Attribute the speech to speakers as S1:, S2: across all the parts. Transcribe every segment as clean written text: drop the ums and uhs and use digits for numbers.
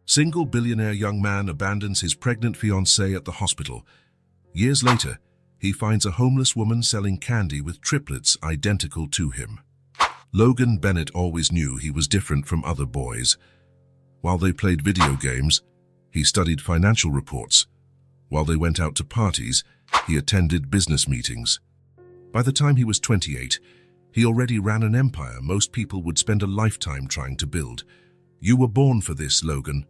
S1: Single billionaire young man abandons his pregnant fiancée at the hospital. Years later, he finds a homeless woman selling candy with triplets identical to him. Logan Bennett always knew he was different from other boys. While they played video games, he studied financial reports. While they went out to parties, he attended business meetings. By the time he was 28, he already ran an empire most people would spend a lifetime trying to build. "You were born for this, Logan."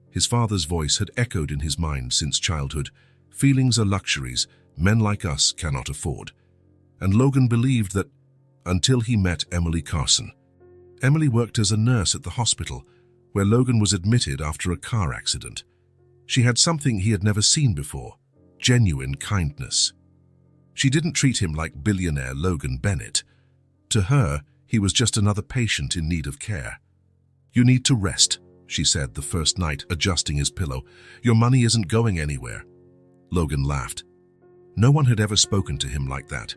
S1: His father's voice had echoed in his mind since childhood. Feelings are luxuries men like us cannot afford. And Logan believed that until he met Emily Carson. Emily worked as a nurse at the hospital, where Logan was admitted after a car accident. She had something he had never seen before: genuine kindness. She didn't treat him like billionaire Logan Bennett. To her, he was just another patient in need of care. "You need to rest," she said the first night, adjusting his pillow. "Your money isn't going anywhere." Logan laughed. No one had ever spoken to him like that.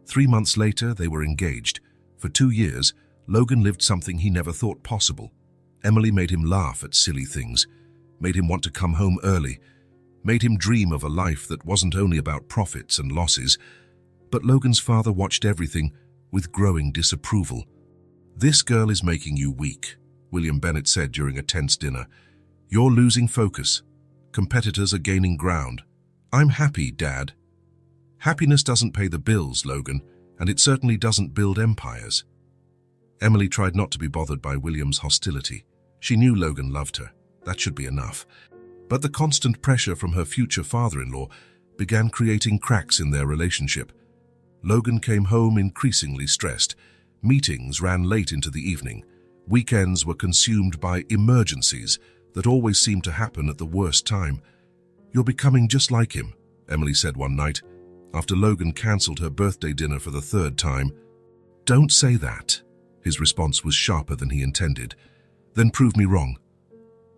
S1: 3 months later, they were engaged. For 2 years, Logan lived something he never thought possible. Emily made him laugh at silly things, made him want to come home early, made him dream of a life that wasn't only about profits and losses. But Logan's father watched everything with growing disapproval. "This girl is making you weak," William Bennett said during a tense dinner. "You're losing focus. Competitors are gaining ground." "I'm happy, Dad." "Happiness doesn't pay the bills, Logan, and it certainly doesn't build empires." Emily tried not to be bothered by William's hostility. She knew Logan loved her. That should be enough. But the constant pressure from her future father-in-law began creating cracks in their relationship. Logan came home increasingly stressed. Meetings ran late into the evening. Weekends were consumed by emergencies that always seemed to happen at the worst time. "You're becoming just like him," Emily said one night, after Logan cancelled her birthday dinner for the 3rd time. "Don't say that." His response was sharper than he intended. "Then prove me wrong."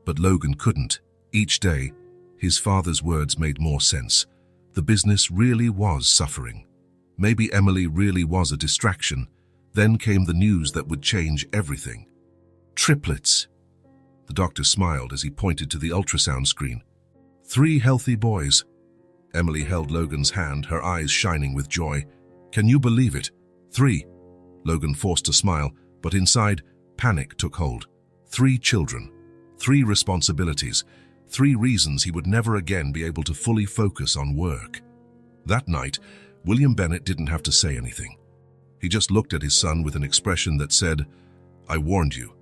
S1: But Logan couldn't. Each day, his father's words made more sense. The business really was suffering. Maybe Emily really was a distraction. Then came the news that would change everything. Triplets. The doctor smiled as he pointed to the ultrasound screen. 3 healthy boys. Emily held Logan's hand, her eyes shining with joy. "Can you believe it? 3. Logan forced a smile, but inside, panic took hold. 3 children. 3 responsibilities. 3 reasons he would never again be able to fully focus on work. That night, William Bennett didn't have to say anything. He just looked at his son with an expression that said, "I warned you."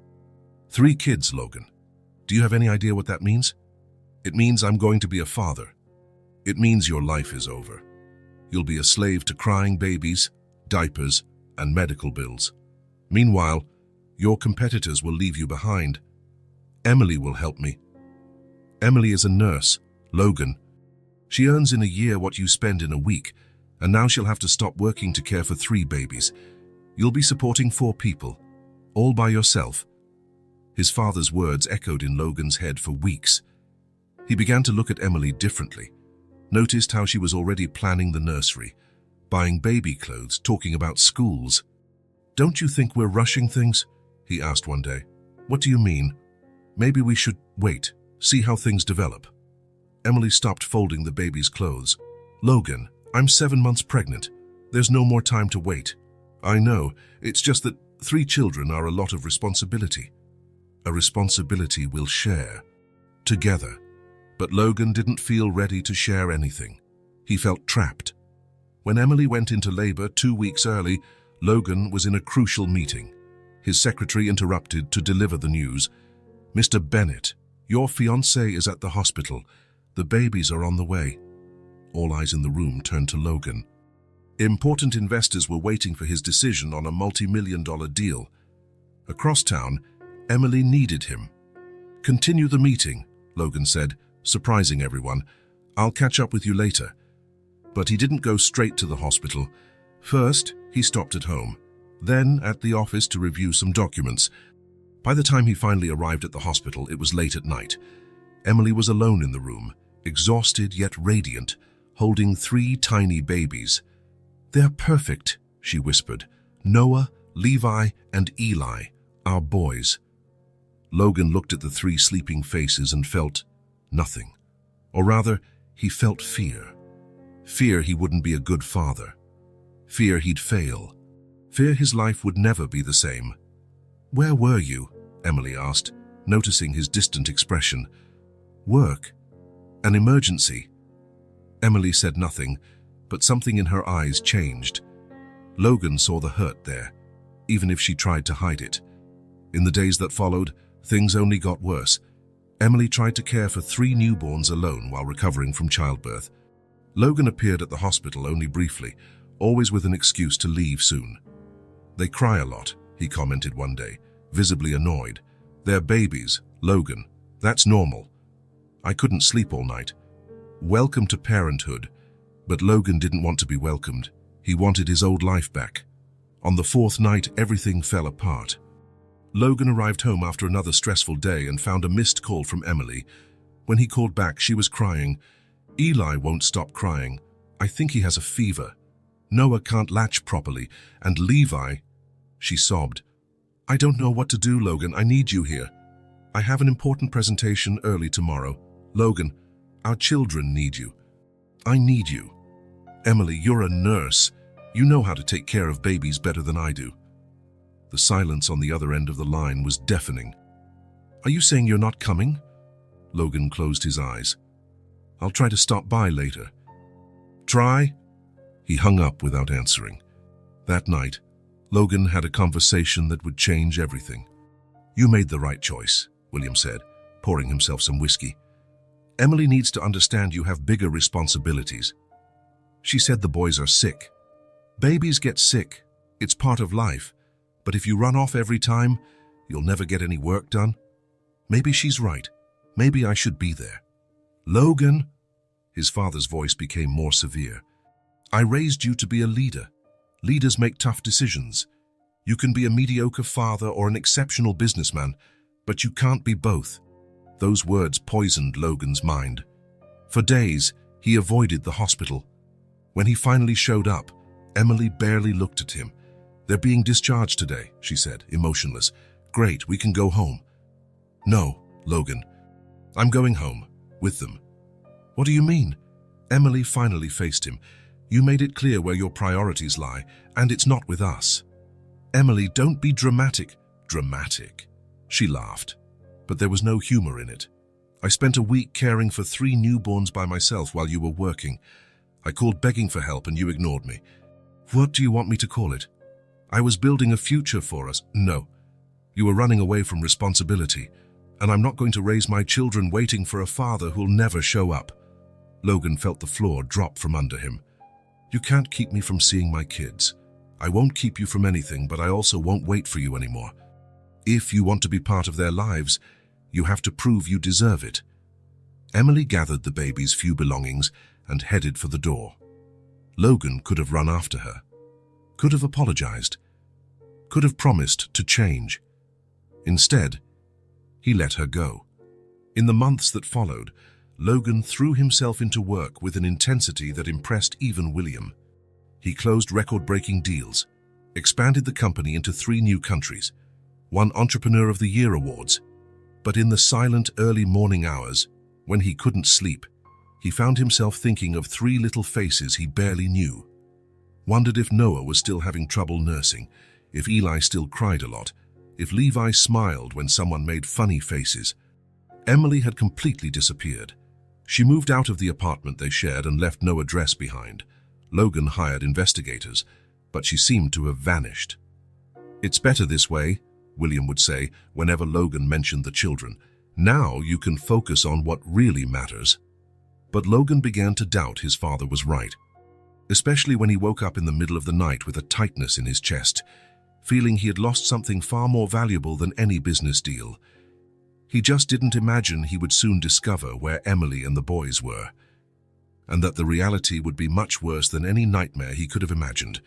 S1: 3 kids, Logan. Do you have any idea what that means? It means I'm going to be a father. It means your life is over. You'll be a slave to crying babies, diapers, and medical bills. Meanwhile, your competitors will leave you behind. Emily will help me. Emily is a nurse, Logan. She earns in a year what you spend in a week, and now she'll have to stop working to care for 3 babies. You'll be supporting 4 people, all by yourself. His father's words echoed in Logan's head for weeks. He began to look at Emily differently, noticed how she was already planning the nursery, buying baby clothes, talking about schools. "Don't you think we're rushing things?" he asked one day. "What do you mean?" "Maybe we should wait, see how things develop." Emily stopped folding the baby's clothes. "Logan, I'm 7 months pregnant. There's no more time to wait." "I know, it's just that 3 children are a lot of responsibility. A responsibility we'll share. Together." But Logan didn't feel ready to share anything. He felt trapped. When Emily went into labor 2 weeks early, Logan was in a crucial meeting. His secretary interrupted to deliver the news. "Mr. Bennett, your fiancée is at the hospital. The babies are on the way." All eyes in the room turned to Logan. Important investors were waiting for his decision on a multi-million-dollar deal. Across town, Emily needed him. "Continue the meeting," Logan said, surprising everyone. "I'll catch up with you later." But he didn't go straight to the hospital. First, he stopped at home, then at the office to review some documents. By the time he finally arrived at the hospital, it was late at night. Emily was alone in the room, exhausted yet radiant, holding 3 tiny babies. "They're perfect," she whispered. "Noah, Levi, and Eli, our boys." Logan looked at the three sleeping faces and felt nothing. Or rather, he felt fear. Fear he wouldn't be a good father. Fear he'd fail. Fear his life would never be the same. "Where were you?" Emily asked, noticing his distant expression. "Work. An emergency." Emily said nothing, but something in her eyes changed. Logan saw the hurt there, even if she tried to hide it. In the days that followed, things only got worse. Emily tried to care for 3 newborns alone while recovering from childbirth. Logan appeared at the hospital only briefly, always with an excuse to leave soon. "They cry a lot," he commented one day, visibly annoyed. "They're babies, Logan. That's normal." "I couldn't sleep all night." Welcome to parenthood. But Logan didn't want to be welcomed. He wanted his old life back. On the 4th night, everything fell apart. Logan arrived home after another stressful day and found a missed call from Emily. When he called back, she was crying. "Eli won't stop crying. I think he has a fever. Noah can't latch properly, and Levi..." She sobbed. "I don't know what to do, Logan. I need you here. I have an important presentation early tomorrow. Logan, our children need you. I need you. Emily, you're a nurse. You know how to take care of babies better than I do." The silence on the other end of the line was deafening. "Are you saying you're not coming?" Logan closed his eyes. "I'll try to stop by later." "Try?" He hung up without answering. That night, Logan had a conversation that would change everything. "You made the right choice," William said, pouring himself some whiskey. "Emily needs to understand you have bigger responsibilities. She said the boys are sick. Babies get sick. It's part of life. But if you run off every time, you'll never get any work done. Maybe she's right. Maybe I should be there." "Logan," his father's voice became more severe, "I raised you to be a leader. Leaders make tough decisions. You can be a mediocre father or an exceptional businessman, but you can't be both." Those words poisoned Logan's mind. For days, he avoided the hospital. When he finally showed up, Emily barely looked at him. "They're being discharged today," she said, emotionless. "Great, we can go home." "No, Logan. I'm going home, with them." "What do you mean?" Emily finally faced him. "You made it clear where your priorities lie, and it's not with us." "Emily, don't be dramatic." "Dramatic?" She laughed, but there was no humor in it. "I spent a week caring for 3 newborns by myself while you were working. I called begging for help and you ignored me. What do you want me to call it? I was building a future for us." "No. You were running away from responsibility, and I'm not going to raise my children waiting for a father who'll never show up." Logan felt the floor drop from under him. "You can't keep me from seeing my kids. I won't keep you from anything, but I also won't wait for you anymore. If you want to be part of their lives, you have to prove you deserve it." Emily gathered the baby's few belongings and headed for the door. Logan could have run after her, could have apologized, could have promised to change. Instead, he let her go. In the months that followed, Logan threw himself into work with an intensity that impressed even William. He closed record-breaking deals, expanded the company into 3 new countries, won Entrepreneur of the Year awards. But in the silent early morning hours, when he couldn't sleep, he found himself thinking of 3 little faces he barely knew. Wondered if Noah was still having trouble nursing, if Eli still cried a lot, if Levi smiled when someone made funny faces. Emily had completely disappeared. She moved out of the apartment they shared and left no address behind. Logan hired investigators, but she seemed to have vanished. "It's better this way," William would say whenever Logan mentioned the children. "Now you can focus on what really matters." But Logan began to doubt his father was right, especially when he woke up in the middle of the night with a tightness in his chest, feeling he had lost something far more valuable than any business deal. He just didn't imagine he would soon discover where Emily and the boys were, and that the reality would be much worse than any nightmare he could have imagined.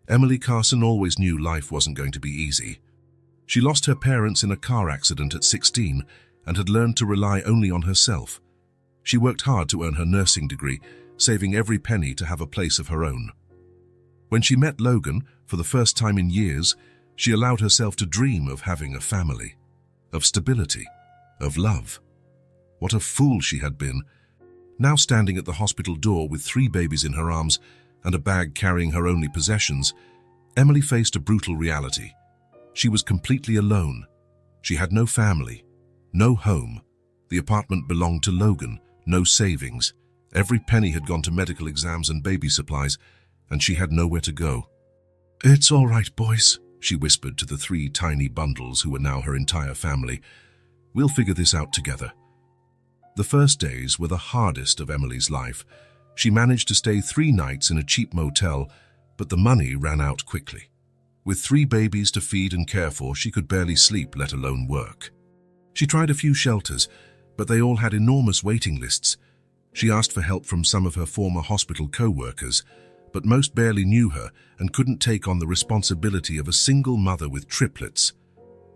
S1: Emily Carson always knew life wasn't going to be easy. She lost her parents in a car accident at 16 and had learned to rely only on herself. She worked hard to earn her nursing degree, saving every penny to have a place of her own. When she met Logan, for the first time in years, she allowed herself to dream of having a family. of stability, of love. What a fool she had been. Now standing at the hospital door with 3 babies in her arms and a bag carrying her only possessions, Emily faced a brutal reality. She was completely alone. She had no family, no home. The apartment belonged to Logan, no savings. Every penny had gone to medical exams and baby supplies, and she had nowhere to go. "It's all right, boys," she whispered to the 3 tiny bundles who were now her entire family. "We'll figure this out together." The first days were the hardest of Emily's life. She managed to stay 3 nights in a cheap motel, but the money ran out quickly. With 3 babies to feed and care for, she could barely sleep, let alone work. She tried a few shelters, but they all had enormous waiting lists. She asked for help from some of her former hospital co-workers, but most barely knew her and couldn't take on the responsibility of a single mother with triplets.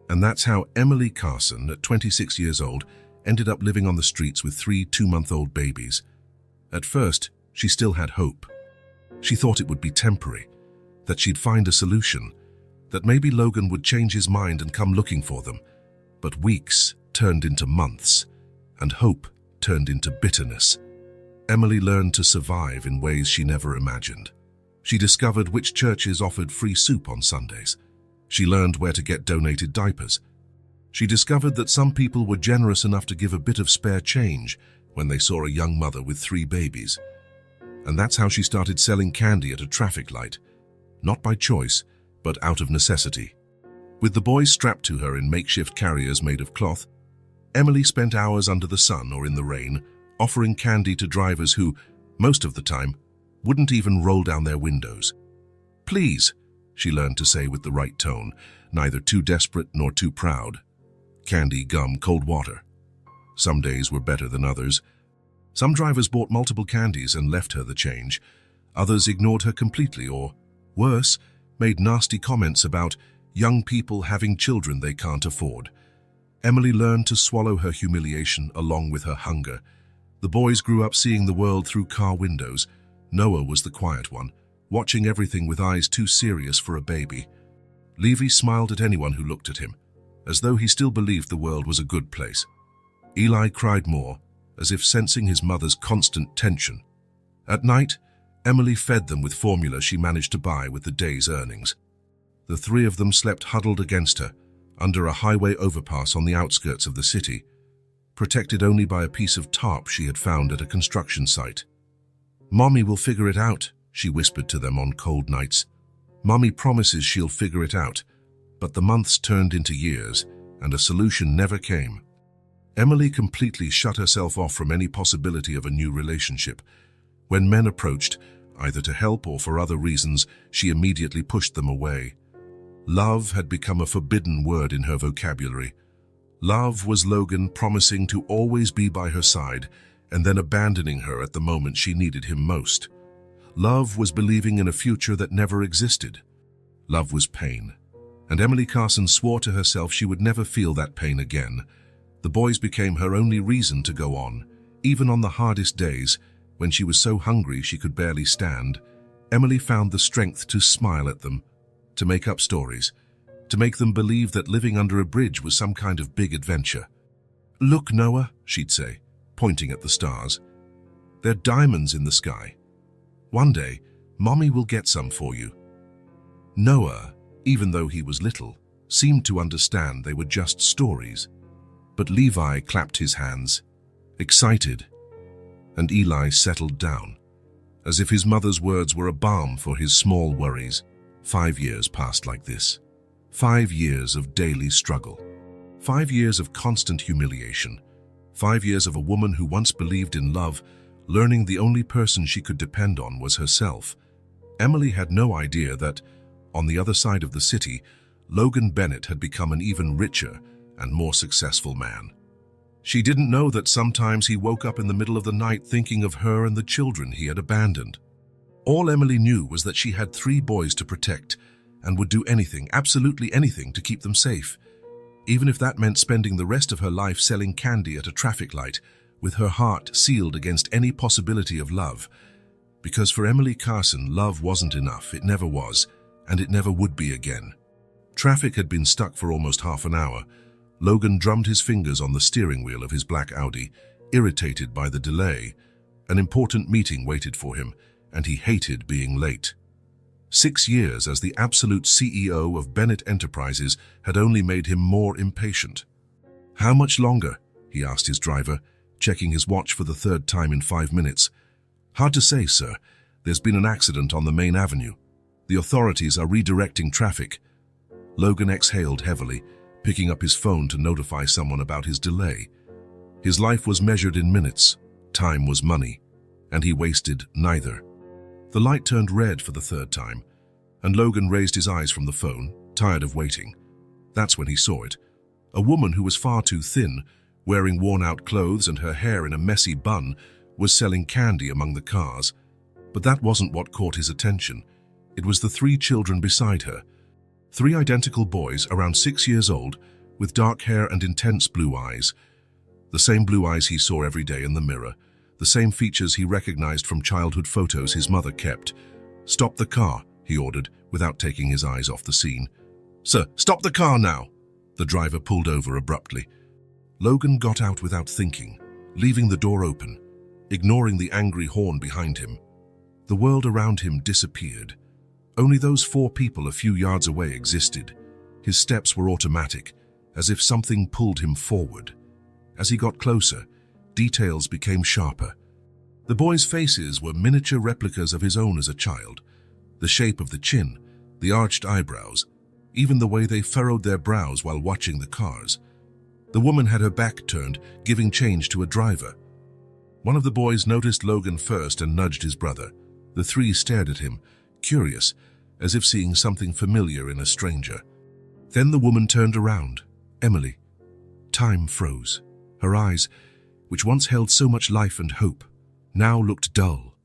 S1: And that's how Emily Carson, at 26 years old, ended up living on the streets with 3 2-month-old babies. At first, she still had hope. She thought it would be temporary, that she'd find a solution, that maybe Logan would change his mind and come looking for them. But weeks turned into months, and hope turned into bitterness. Emily learned to survive in ways she never imagined. She discovered which churches offered free soup on Sundays. She learned where to get donated diapers. She discovered that some people were generous enough to give a bit of spare change when they saw a young mother with 3 babies. And that's how she started selling candy at a traffic light, not by choice, but out of necessity. With the boys strapped to her in makeshift carriers made of cloth, Emily spent hours under the sun or in the rain, offering candy to drivers who, most of the time, wouldn't even roll down their windows. "Please," she learned to say with the right tone, neither too desperate nor too proud. Candy, gum, cold water. Some days were better than others. Some drivers bought multiple candies and left her the change. Others ignored her completely or, worse, made nasty comments about young people having children they can't afford. Emily learned to swallow her humiliation along with her hunger. The boys grew up seeing the world through car windows. Noah was the quiet one, watching everything with eyes too serious for a baby. Levi smiled at anyone who looked at him, as though he still believed the world was a good place. Eli cried more, as if sensing his mother's constant tension. At night, Emily fed them with formula she managed to buy with the day's earnings. The 3 of them slept huddled against her, under a highway overpass on the outskirts of the city, protected only by a piece of tarp she had found at a construction site. "Mommy will figure it out," she whispered to them on cold nights. "Mommy promises she'll figure it out." But the months turned into years, and a solution never came. Emily completely shut herself off from any possibility of a new relationship. When men approached, either to help or for other reasons, she immediately pushed them away. Love had become a forbidden word in her vocabulary. Love was Logan promising to always be by her side and then abandoning her at the moment she needed him most. Love was believing in a future that never existed. Love was pain, and Emily Carson swore to herself she would never feel that pain again. The boys became her only reason to go on, even on the hardest days, when she was so hungry she could barely stand. Emily found the strength to smile at them, to make up stories, to make them believe that living under a bridge was some kind of big adventure. "Look, Noah," she'd say, pointing at the stars. "They're diamonds in the sky. One day, Mommy will get some for you." Noah, even though he was little, seemed to understand they were just stories. But Levi clapped his hands, excited, and Eli settled down, as if his mother's words were a balm for his small worries. 5 years passed like this. 5 years of daily struggle. 5 years of constant humiliation. 5 years of a woman who once believed in love, learning the only person she could depend on was herself. Emily had no idea that, on the other side of the city, Logan Bennett had become an even richer and more successful man. She didn't know that sometimes he woke up in the middle of the night thinking of her and the children he had abandoned. All Emily knew was that she had 3 boys to protect and would do anything, absolutely anything, to keep them safe, even if that meant spending the rest of her life selling candy at a traffic light, with her heart sealed against any possibility of love. Because for Emily Carson, love wasn't enough. It never was, and it never would be again. Traffic had been stuck for almost half an hour. Logan drummed his fingers on the steering wheel of his black Audi, irritated by the delay. An important meeting waited for him, and he hated being late. 6 years as the absolute CEO of Bennett Enterprises had only made him more impatient. "How much longer?" he asked his driver, checking his watch for the third time in 5 minutes. "Hard to say, sir. There's been an accident on the main avenue. The authorities are redirecting traffic." Logan exhaled heavily, picking up his phone to notify someone about his delay. His life was measured in minutes. Time was money, and he wasted neither. The light turned red for the third time, and Logan raised his eyes from the phone, tired of waiting. That's when he saw it. A woman who was far too thin, wearing worn-out clothes and her hair in a messy bun, was selling candy among the cars. But that wasn't what caught his attention. It was the 3 children beside her. 3 identical boys around 6 years old, with dark hair and intense blue eyes. The same blue eyes he saw every day in the mirror, the same features he recognized from childhood photos his mother kept. "Stop the car," he ordered, without taking his eyes off the scene. "Sir, stop the car now!" The driver pulled over abruptly. Logan got out without thinking, leaving the door open, ignoring the angry horn behind him. The world around him disappeared. Only those 4 people a few yards away existed. His steps were automatic, as if something pulled him forward. As he got closer, details became sharper. The boys' faces were miniature replicas of his own as a child. The shape of the chin, the arched eyebrows, even the way they furrowed their brows while watching the cars. The woman had her back turned, giving change to a driver. One of the boys noticed Logan first and nudged his brother. The 3 stared at him, curious, as if seeing something familiar in a stranger. Then the woman turned around. Emily. Time froze. Her eyes, which once held so much life and hope, now looked dull,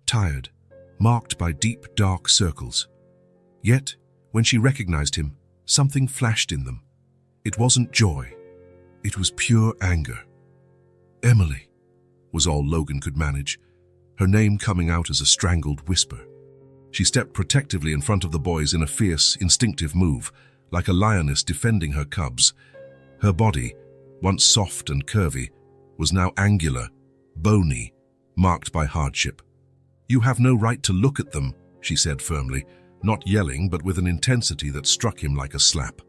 S1: tired, marked by deep, dark circles. Yet, when she recognized him, something flashed in them. It wasn't joy. It was pure anger. "Emily," was all Logan could manage, her name coming out as a strangled whisper. She stepped protectively in front of the boys in a fierce, instinctive move, like a lioness defending her cubs. Her body, once soft and curvy, was now angular, bony, marked by hardship. "You have no right to look at them," she said firmly, not yelling but with an intensity that struck him like a slap.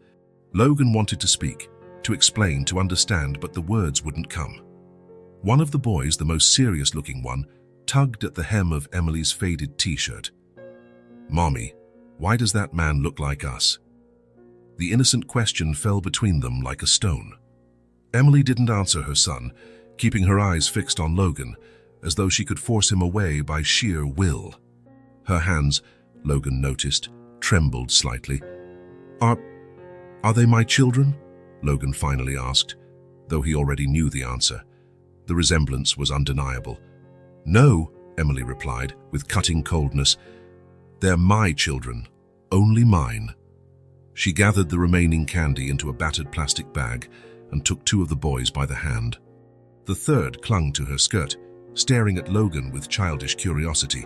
S1: Logan wanted to speak, to explain, to understand, but the words wouldn't come. One of the boys, the most serious-looking one, tugged at the hem of Emily's faded t-shirt. "Mommy, why does that man look like us?" The innocent question fell between them like a stone. Emily didn't answer her son, keeping her eyes fixed on Logan, as though she could force him away by sheer will. Her hands, Logan noticed, trembled slightly. Are they my children?" Logan finally asked, though he already knew the answer. The resemblance was undeniable. "No," Emily replied, with cutting coldness. "They're my children, only mine." She gathered the remaining candy into a battered plastic bag and took 2 of the boys by the hand. The third clung to her skirt, staring at Logan with childish curiosity.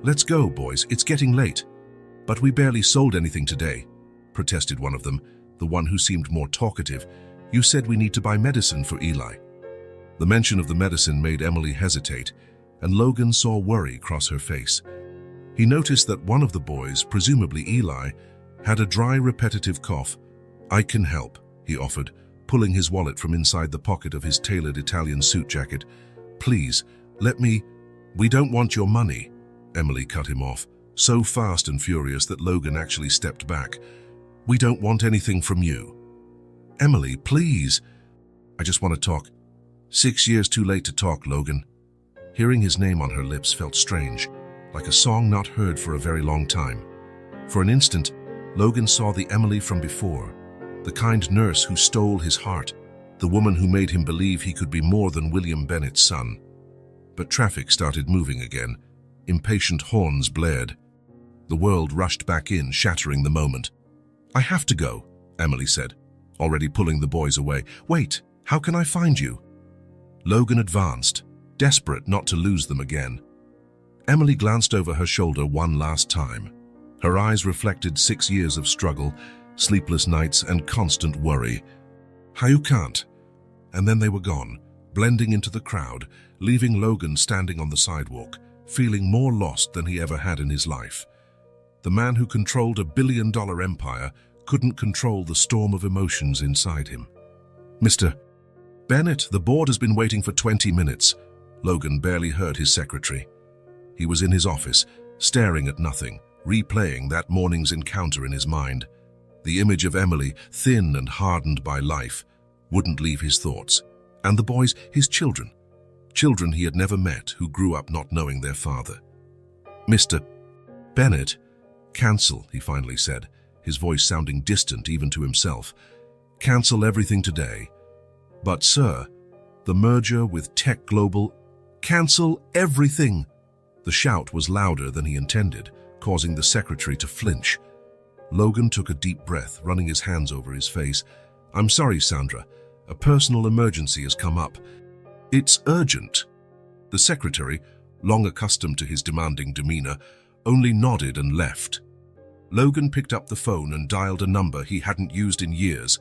S1: "Let's go, boys, it's getting late." "But we barely sold anything today," protested one of them, the one who seemed more talkative. "You said we need to buy medicine for Eli." The mention of the medicine made Emily hesitate, and Logan saw worry cross her face. He noticed that one of the boys, presumably Eli, had a dry, repetitive cough. "I can help," he offered, pulling his wallet from inside the pocket of his tailored Italian suit jacket. "Please, let me—" "We don't want your money," Emily cut him off, so fast and furious that Logan actually stepped back. "We don't want anything from you." "Emily, please." "I just want to talk." 6 years too late to talk, Logan." Hearing his name on her lips felt strange, like a song not heard for a very long time. For an instant, Logan saw the Emily from before, the kind nurse who stole his heart, the woman who made him believe he could be more than William Bennett's son. But traffic started moving again. Impatient horns blared. The world rushed back in, shattering the moment. "I have to go," Emily said, already pulling the boys away. "Wait, how can I find you?" Logan advanced, desperate not to lose them again. Emily glanced over her shoulder one last time. Her eyes reflected 6 years of struggle, sleepless nights, and constant worry. How you can't? And then they were gone, blending into the crowd, leaving Logan standing on the sidewalk, feeling more lost than he ever had in his life. The man who controlled $1 billion empire couldn't control the storm of emotions inside him. Mr. Bennett, the board has been waiting for 20 minutes. Logan barely heard his secretary. He was in his office, staring at nothing, replaying that morning's encounter in his mind. The image of Emily, thin and hardened by life, wouldn't leave his thoughts. And the boys, his children. Children he had never met who grew up not knowing their father. Mr. Bennett, cancel, he finally said, his voice sounding distant even to himself. Cancel everything today. But sir, the merger with Tech Global, cancel everything. The shout was louder than he intended, causing the secretary to flinch. Logan took a deep breath, running his hands over his face. I'm sorry, Sandra. A personal emergency has come up. It's urgent. The secretary, long accustomed to his demanding demeanor, only nodded and left. Logan picked up the phone and dialed a number he hadn't used in years.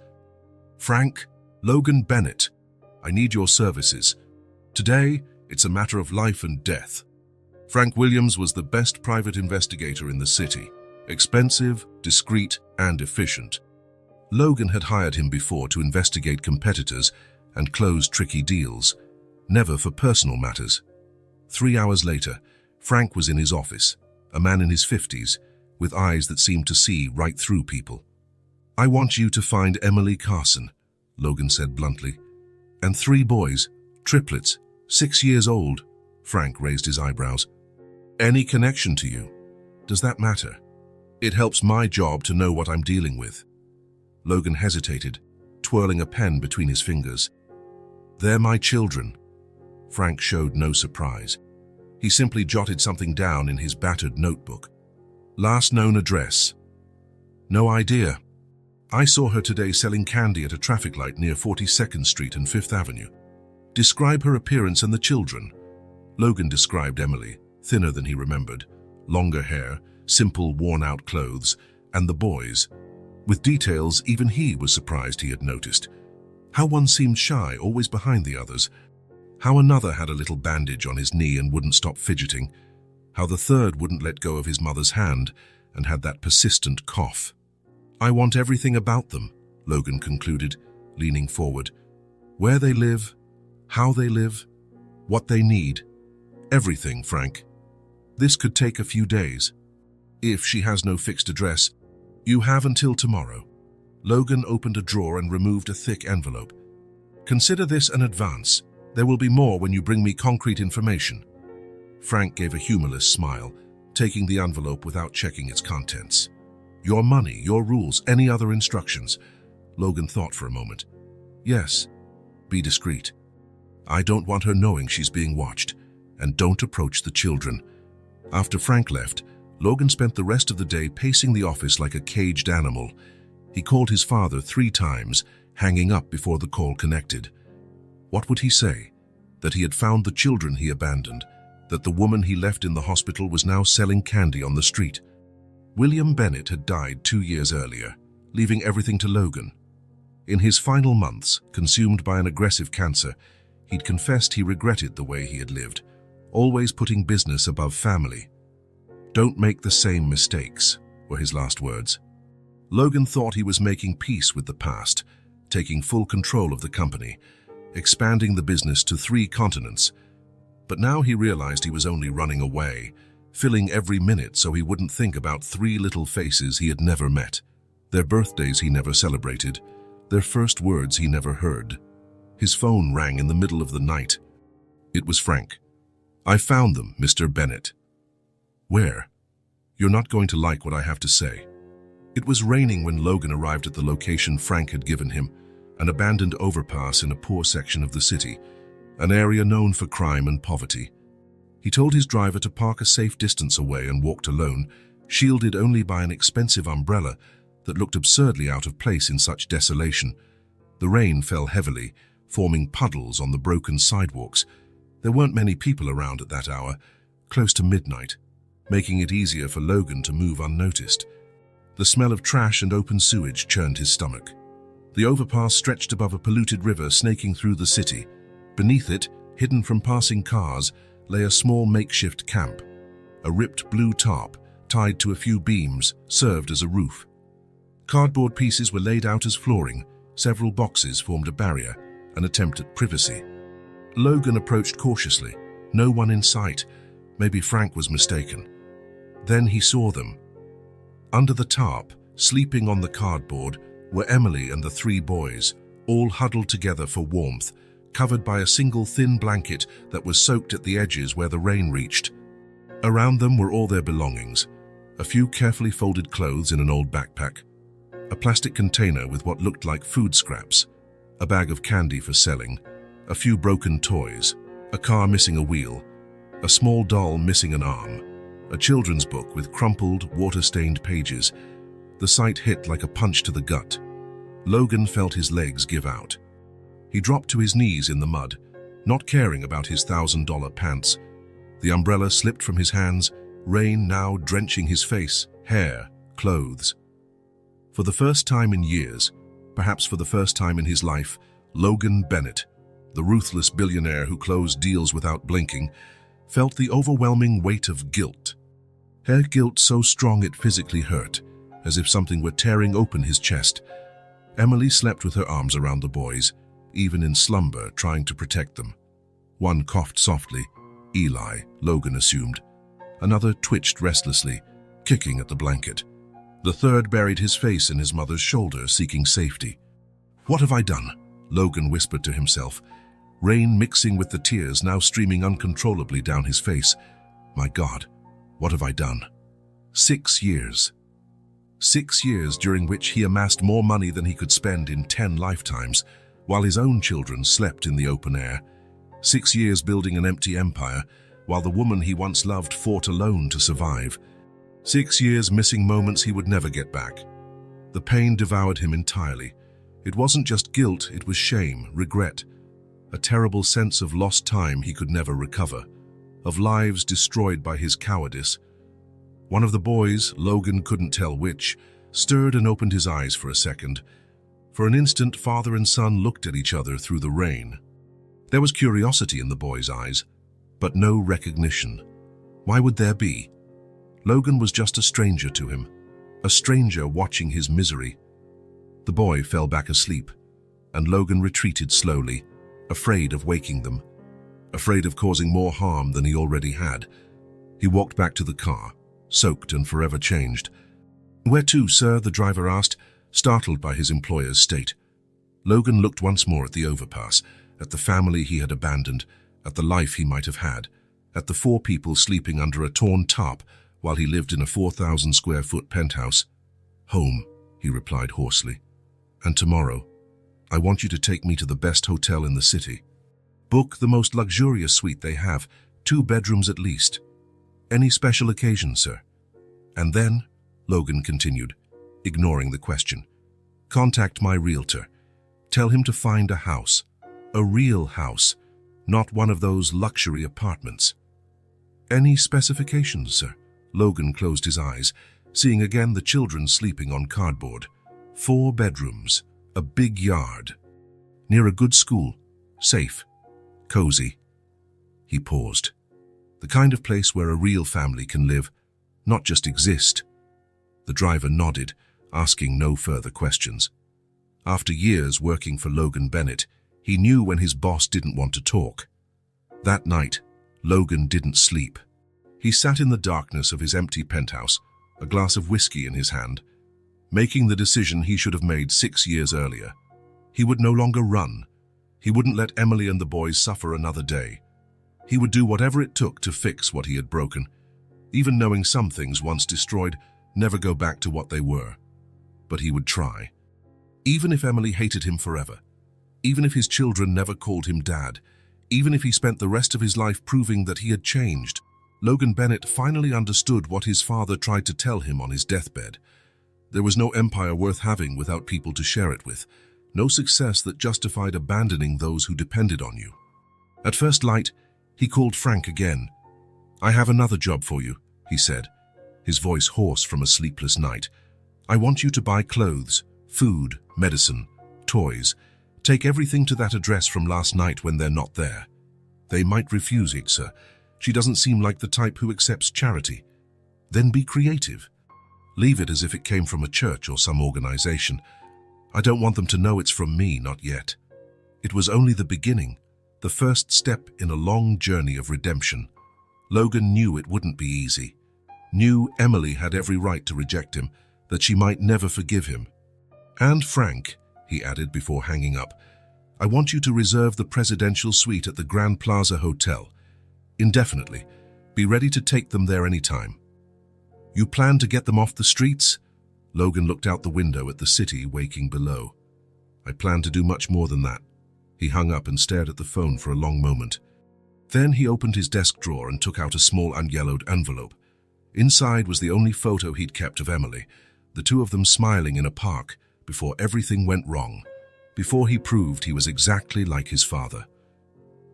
S1: Frank, Logan Bennett, I need your services. Today, it's a matter of life and death. Frank Williams was the best private investigator in the city. Expensive, discreet, and efficient. Logan had hired him before to investigate competitors and close tricky deals, never for personal matters. 3 hours later, Frank was in his office, a man in his 50s, with eyes that seemed to see right through people. I want you to find Emily Carson, Logan said bluntly. And 3 boys, triplets, 6 years old. Frank raised his eyebrows. Any connection to you? Does that matter? It helps my job to know what I'm dealing with. Logan hesitated, twirling a pen between his fingers. They're my children. Frank showed no surprise. He simply jotted something down in his battered notebook. Last known address. No idea. I saw her today selling candy at a traffic light near 42nd Street and 5th Avenue. Describe her appearance and the children. Logan described Emily, thinner than he remembered, longer hair, simple worn-out clothes, and the boys. With details even he was surprised he had noticed. How one seemed shy, always behind the others. How another had a little bandage on his knee and wouldn't stop fidgeting. How the third wouldn't let go of his mother's hand and had that persistent cough. I want everything about them, Logan concluded, leaning forward. Where they live, how they live, what they need. Everything, Frank. This could take a few days. If she has no fixed address, you have until tomorrow. Logan opened a drawer and removed a thick envelope. Consider this an advance. There will be more when you bring me concrete information. Frank gave a humorless smile, taking the envelope without checking its contents. Your money, your rules, any other instructions? Logan thought for a moment. Yes. Be discreet. I don't want her knowing she's being watched. And don't approach the children. After Frank left, Logan spent the rest of the day pacing the office like a caged animal. He called his father 3 times, hanging up before the call connected. What would he say? That he had found the children he abandoned, that the woman he left in the hospital was now selling candy on the street. William Bennett had died 2 years earlier, leaving everything to Logan. In his final months, consumed by an aggressive cancer, he'd confessed he regretted the way he had lived, always putting business above family. Don't make the same mistakes, were his last words. Logan thought he was making peace with the past, taking full control of the company, expanding the business to 3 continents. But now he realized he was only running away, filling every minute so he wouldn't think about 3 little faces he had never met, their birthdays he never celebrated, their first words he never heard. His phone rang in the middle of the night. It was Frank. I found them, Mr. Bennett. Where? You're not going to like what I have to say. It was raining when Logan arrived at the location Frank had given him, an abandoned overpass in a poor section of the city, an area known for crime and poverty. He told his driver to park a safe distance away and walked alone, shielded only by an expensive umbrella that looked absurdly out of place in such desolation. The rain fell heavily, forming puddles on the broken sidewalks. There weren't many people around at that hour, close to midnight, making it easier for Logan to move unnoticed. The smell of trash and open sewage churned his stomach. The overpass stretched above a polluted river snaking through the city. Beneath it, hidden from passing cars, lay a small makeshift camp. A ripped blue tarp, tied to a few beams, served as a roof. Cardboard pieces were laid out as flooring. Several boxes formed a barrier, an attempt at privacy. Logan approached cautiously. No one in sight. Maybe Frank was mistaken. Then he saw them. Under the tarp, sleeping on the cardboard, were Emily and the 3 boys, all huddled together for warmth, covered by a single thin blanket that was soaked at the edges where the rain reached. Around them were all their belongings, a few carefully folded clothes in an old backpack, a plastic container with what looked like food scraps, a bag of candy for selling, a few broken toys, a car missing a wheel, a small doll missing an arm, a children's book with crumpled, water-stained pages. The sight hit like a punch to the gut. Logan felt his legs give out. He dropped to his knees in the mud, not caring about his $1,000 pants. The umbrella slipped from his hands, rain now drenching his face, hair, clothes. For the first time in years, perhaps for the first time in his life, Logan Bennett, the ruthless billionaire who closed deals without blinking, felt the overwhelming weight of guilt. Her guilt so strong it physically hurt, as if something were tearing open his chest. Emily slept with her arms around the boys, even in slumber, trying to protect them. One coughed softly. Eli, Logan assumed. Another twitched restlessly, kicking at the blanket. The third buried his face in his mother's shoulder, seeking safety. "What have I done?" Logan whispered to himself, rain mixing with the tears now streaming uncontrollably down his face. "My God, what have I done?" 6 years. 6 years during which he amassed more money than he could spend in 10 lifetimes, while his own children slept in the open air. 6 years building an empty empire, while the woman he once loved fought alone to survive. 6 years missing moments he would never get back. The pain devoured him entirely. It wasn't just guilt, it was shame, regret, a terrible sense of lost time he could never recover, of lives destroyed by his cowardice. One of the boys, Logan couldn't tell which, stirred and opened his eyes for a second. For an instant, father and son looked at each other through the rain. There was curiosity in the boy's eyes, but no recognition. Why would there be? Logan was just a stranger to him, a stranger watching his misery. The boy fell back asleep, and Logan retreated slowly, afraid of waking them, afraid of causing more harm than he already had. He walked back to the car, soaked and forever changed. "Where to, sir?" the driver asked, startled by his employer's state. Logan looked once more at the overpass, at the family he had abandoned, at the life he might have had, at the 4 people sleeping under a torn tarp while he lived in a 4,000-square-foot penthouse. "Home," he replied hoarsely. "And tomorrow, I want you to take me to the best hotel in the city. Book the most luxurious suite they have, 2 bedrooms at least. Any special occasion, sir?" "And then," Logan continued, ignoring the question, "contact my realtor. Tell him to find a house, a real house, not one of those luxury apartments." "Any specifications, sir?" Logan closed his eyes, seeing again the children sleeping on cardboard. 4 bedrooms, a big yard, near a good school, safe, cozy. He paused. The kind of place where a real family can live, not just exist. The driver nodded, asking no further questions. After years working for Logan Bennett, he knew when his boss didn't want to talk. That night, Logan didn't sleep. He sat in the darkness of his empty penthouse, a glass of whiskey in his hand, making the decision he should have made 6 years earlier. He would no longer run. He wouldn't let Emily and the boys suffer another day. He would do whatever it took to fix what he had broken, even knowing some things once destroyed never go back to what they were. But he would try. Even if Emily hated him forever, even if his children never called him dad, even if he spent the rest of his life proving that he had changed, Logan Bennett finally understood what his father tried to tell him on his deathbed. There was no empire worth having without people to share it with, no success that justified abandoning those who depended on you. At first light, he called Frank again. "I have another job for you," he said, his voice hoarse from a sleepless night. "I want you to buy clothes, food, medicine, toys. Take everything to that address from last night when they're not there. They might refuse it, sir. She doesn't seem like the type who accepts charity. Then be creative. Leave it as if it came from a church or some organization. I don't want them to know it's from me, not yet. It was only the beginning, the first step in a long journey of redemption. Logan knew it wouldn't be easy. Knew Emily had every right to reject him, that she might never forgive him. And Frank, he added before hanging up, I want you to reserve the presidential suite at the Grand Plaza Hotel. Indefinitely. Be ready to take them there anytime. You plan to get them off the streets? Logan looked out the window at the city waking below. I plan to do much more than that. He hung up and stared at the phone for a long moment. Then he opened his desk drawer and took out a small unyellowed envelope. Inside was the only photo he'd kept of Emily, the two of them smiling in a park, before everything went wrong, before he proved he was exactly like his father.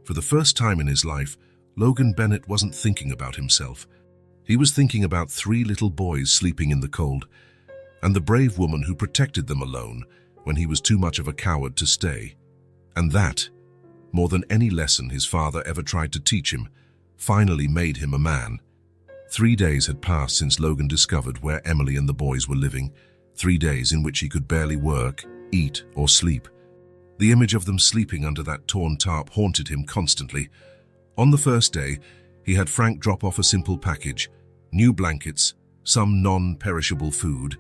S1: For the first time in his life, Logan Bennett wasn't thinking about himself. He was thinking about 3 little boys sleeping in the cold, and the brave woman who protected them alone when he was too much of a coward to stay. And that, more than any lesson his father ever tried to teach him, finally made him a man. 3 days had passed since Logan discovered where Emily and the boys were living, 3 days in which he could barely work, eat, or sleep. The image of them sleeping under that torn tarp haunted him constantly. On the first day, he had Frank drop off a simple package, new blankets, some non-perishable food,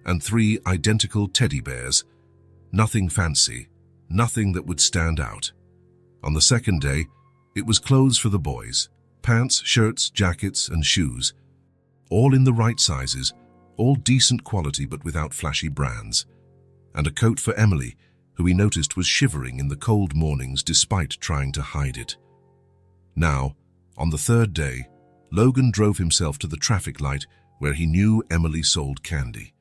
S1: and 3 identical teddy bears. Nothing fancy, nothing that would stand out. On the second day, it was clothes for the boys, pants, shirts, jackets, and shoes. All in the right sizes, all decent quality but without flashy brands. And a coat for Emily, who he noticed was shivering in the cold mornings despite trying to hide it. Now, on the third day, Logan drove himself to the traffic light where he knew Emily sold candy.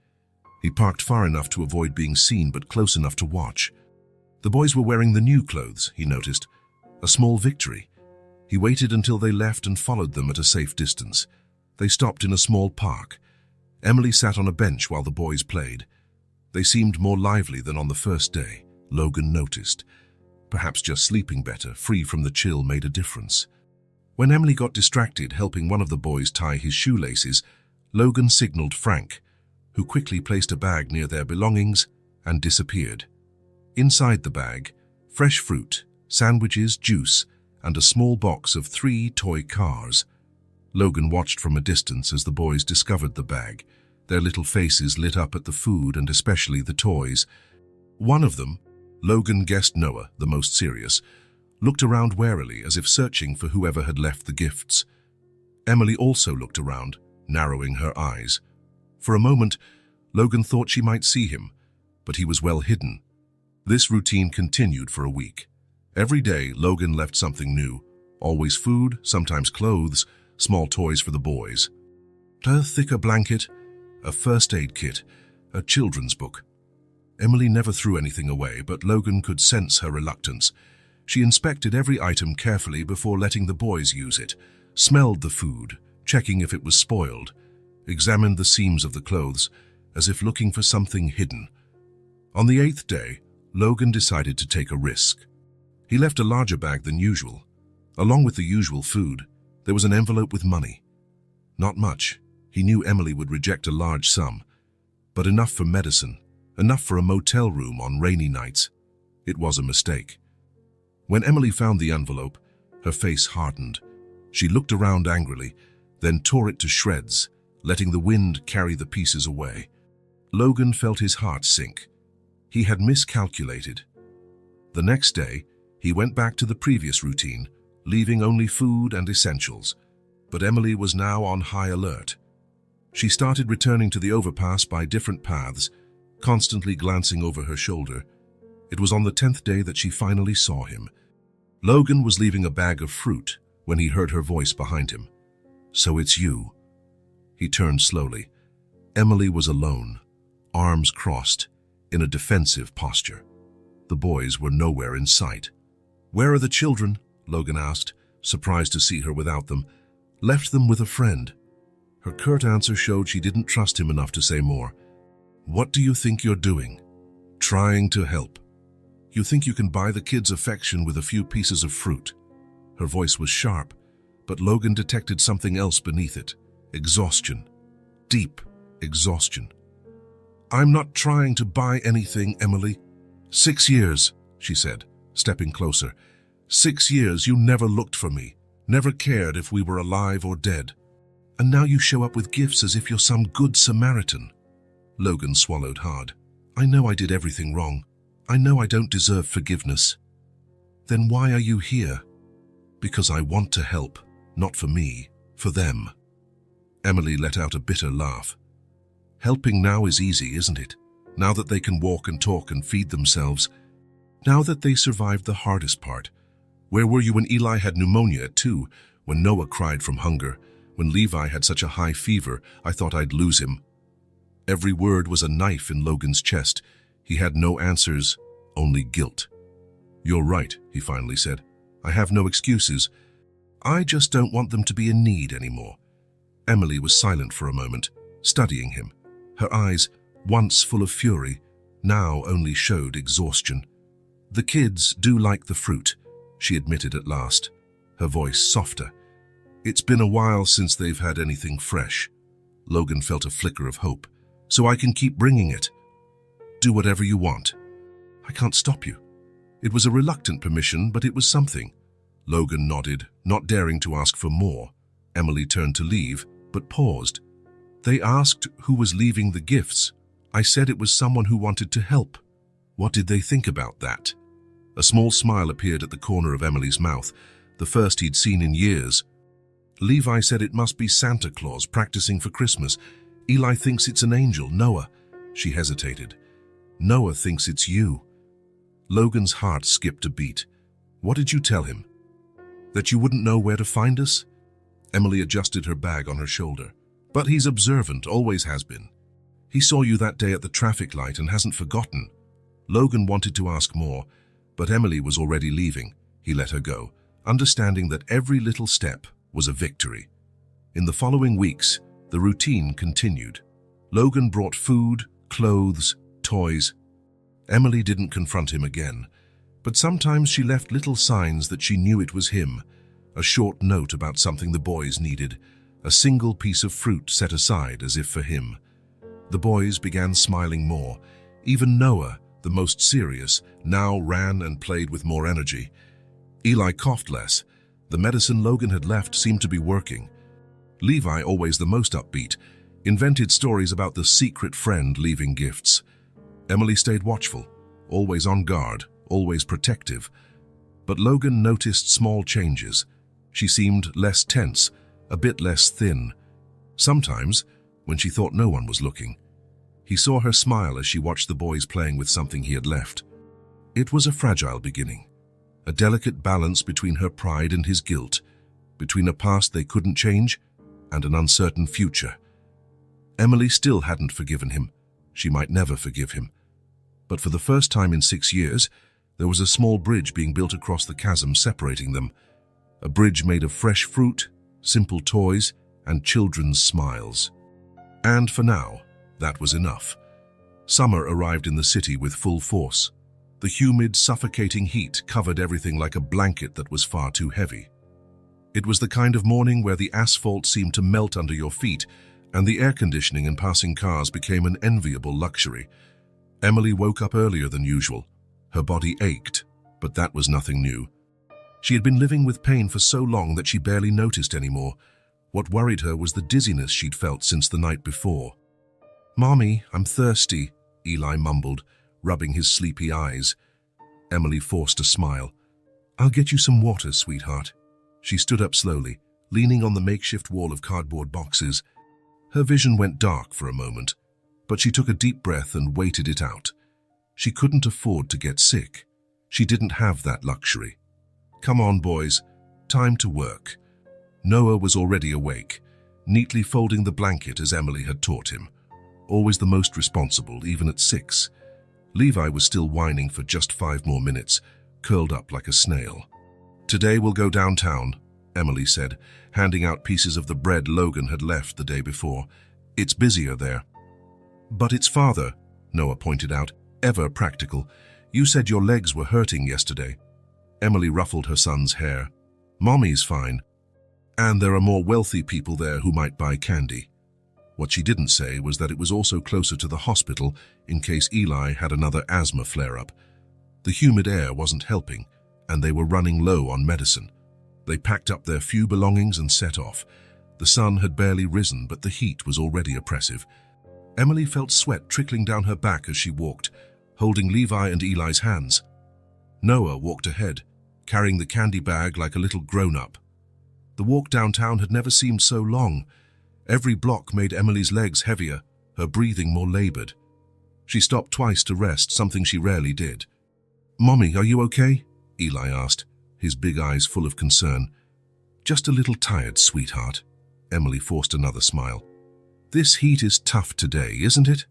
S1: He parked far enough to avoid being seen but close enough to watch. The boys were wearing the new clothes, he noticed. A small victory. He waited until they left and followed them at a safe distance. They stopped in a small park. Emily sat on a bench while the boys played. They seemed more lively than on the first day, Logan noticed. Perhaps just sleeping better, free from the chill, made a difference. When Emily got distracted helping one of the boys tie his shoelaces, Logan signaled Frank, who quickly placed a bag near their belongings and disappeared. Inside the bag, fresh fruit, sandwiches, juice, and a small box of 3 toy cars. Logan watched from a distance as the boys discovered the bag, their little faces lit up at the food and especially the toys. One of them, Logan guessed Noah, the most serious, looked around warily as if searching for whoever had left the gifts. Emily also looked around, narrowing her eyes. For a moment, Logan thought she might see him, but he was well hidden. This routine continued for a week. Every day, Logan left something new. Always food, sometimes clothes, small toys for the boys. A thicker blanket, a first aid kit, a children's book. Emily never threw anything away, but Logan could sense her reluctance. She inspected every item carefully before letting the boys use it, smelled the food, checking if it was spoiled, examined the seams of the clothes, as if looking for something hidden. On the 8th day, Logan decided to take a risk. He left a larger bag than usual. Along with the usual food, there was an envelope with money. Not much. He knew Emily would reject a large sum, but enough for medicine, enough for a motel room on rainy nights. It was a mistake. When Emily found the envelope, her face hardened. She looked around angrily, then tore it to shreds, letting the wind carry the pieces away. Logan felt his heart sink. He had miscalculated. The next day, he went back to the previous routine, leaving only food and essentials. But Emily was now on high alert. She started returning to the overpass by different paths, constantly glancing over her shoulder. It was on the 10th day that she finally saw him. Logan was leaving a bag of fruit when he heard her voice behind him. "So it's you." He turned slowly. Emily was alone, arms crossed, in a defensive posture. The boys were nowhere in sight. "Where are the children?" Logan asked, surprised to see her without them. "Left them with a friend." Her curt answer showed she didn't trust him enough to say more. "What do you think you're doing?" "Trying to help," You think you can buy the kids' affection with a few pieces of fruit. Her voice was sharp, but Logan detected something else beneath it. Exhaustion. Deep exhaustion. I'm not trying to buy anything, Emily. 6 years, she said, stepping closer. 6 years you never looked for me, never cared if we were alive or dead. And now you show up with gifts as if you're some good Samaritan. Logan swallowed hard. I know I did everything wrong. I know I don't deserve forgiveness. Then why are you here? Because I want to help, not for me, for them. Emily let out a bitter laugh. Helping now is easy, isn't it? Now that they can walk and talk and feed themselves. Now that they survived the hardest part. Where were you when Eli had pneumonia at 2? When Noah cried from hunger? When Levi had such a high fever, I thought I'd lose him. Every word was a knife in Logan's chest. He had no answers, only guilt. You're right, he finally said. I have no excuses. I just don't want them to be in need anymore. Emily was silent for a moment, studying him. Her eyes, once full of fury, now only showed exhaustion. The kids do like the fruit, she admitted at last, her voice softer. It's been a while since they've had anything fresh. Logan felt a flicker of hope. So I can keep bringing it. Do whatever you want. I can't stop you. It was a reluctant permission, but it was something. Logan nodded, not daring to ask for more. Emily turned to leave, but paused. They asked who was leaving the gifts. I said it was someone who wanted to help. What did they think about that? A small smile appeared at the corner of Emily's mouth, the first he'd seen in years. Levi said it must be Santa Claus practicing for Christmas. Eli thinks it's an angel, Noah. She hesitated. Noah thinks it's you. Logan's heart skipped a beat. What did you tell him? That you wouldn't know where to find us? Emily adjusted her bag on her shoulder. But he's observant, always has been. He saw you that day at the traffic light and hasn't forgotten. Logan wanted to ask more, but Emily was already leaving. He let her go, understanding that every little step was a victory. In the following weeks, the routine continued. Logan brought food, clothes, toys. Emily didn't confront him again, but sometimes she left little signs that she knew it was him. A short note about something the boys needed, a single piece of fruit set aside as if for him. The boys began smiling more. Even Noah, the most serious, now ran and played with more energy. Eli coughed less. The medicine Logan had left seemed to be working. Levi, always the most upbeat, invented stories about the secret friend leaving gifts. Emily stayed watchful, always on guard, always protective. But Logan noticed small changes. She seemed less tense, a bit less thin. Sometimes, when she thought no one was looking, he saw her smile as she watched the boys playing with something he had left. It was a fragile beginning, a delicate balance between her pride and his guilt, between a past they couldn't change and an uncertain future. Emily still hadn't forgiven him. She might never forgive him. But for the first time in 6 years, there was a small bridge being built across the chasm separating them. A bridge made of fresh fruit, simple toys, and children's smiles. And for now, that was enough. Summer arrived in the city with full force. The humid, suffocating heat covered everything like a blanket that was far too heavy. It was the kind of morning where the asphalt seemed to melt under your feet, and the air conditioning in passing cars became an enviable luxury. Emily woke up earlier than usual. Her body ached, but that was nothing new. She had been living with pain for so long that she barely noticed anymore. What worried her was the dizziness she'd felt since the night before. "Mommy, I'm thirsty," Eli mumbled, rubbing his sleepy eyes. Emily forced a smile. "I'll get you some water, sweetheart." She stood up slowly, leaning on the makeshift wall of cardboard boxes. Her vision went dark for a moment, but she took a deep breath and waited it out. She couldn't afford to get sick. She didn't have that luxury. "Come on, boys. Time to work." Noah was already awake, neatly folding the blanket as Emily had taught him. Always the most responsible, even at 6. Levi was still whining for just 5 more minutes, curled up like a snail. "Today we'll go downtown," Emily said, handing out pieces of the bread Logan had left the day before. "It's busier there." "But it's farther," Noah pointed out, ever practical. You said your legs were hurting yesterday. Emily ruffled her son's hair. Mommy's fine. And there are more wealthy people there who might buy candy. What she didn't say was that it was also closer to the hospital in case Eli had another asthma flare-up. The humid air wasn't helping, and they were running low on medicine. They packed up their few belongings and set off. The sun had barely risen, but the heat was already oppressive. Emily felt sweat trickling down her back as she walked, holding Levi and Eli's hands. Noah walked ahead, carrying the candy bag like a little grown-up. The walk downtown had never seemed so long. Every block made Emily's legs heavier, her breathing more labored. She stopped twice to rest, something she rarely did. "Mommy, are you okay?" Eli asked, his big eyes full of concern. "Just a little tired, sweetheart." Emily forced another smile. "This heat is tough today, isn't it?"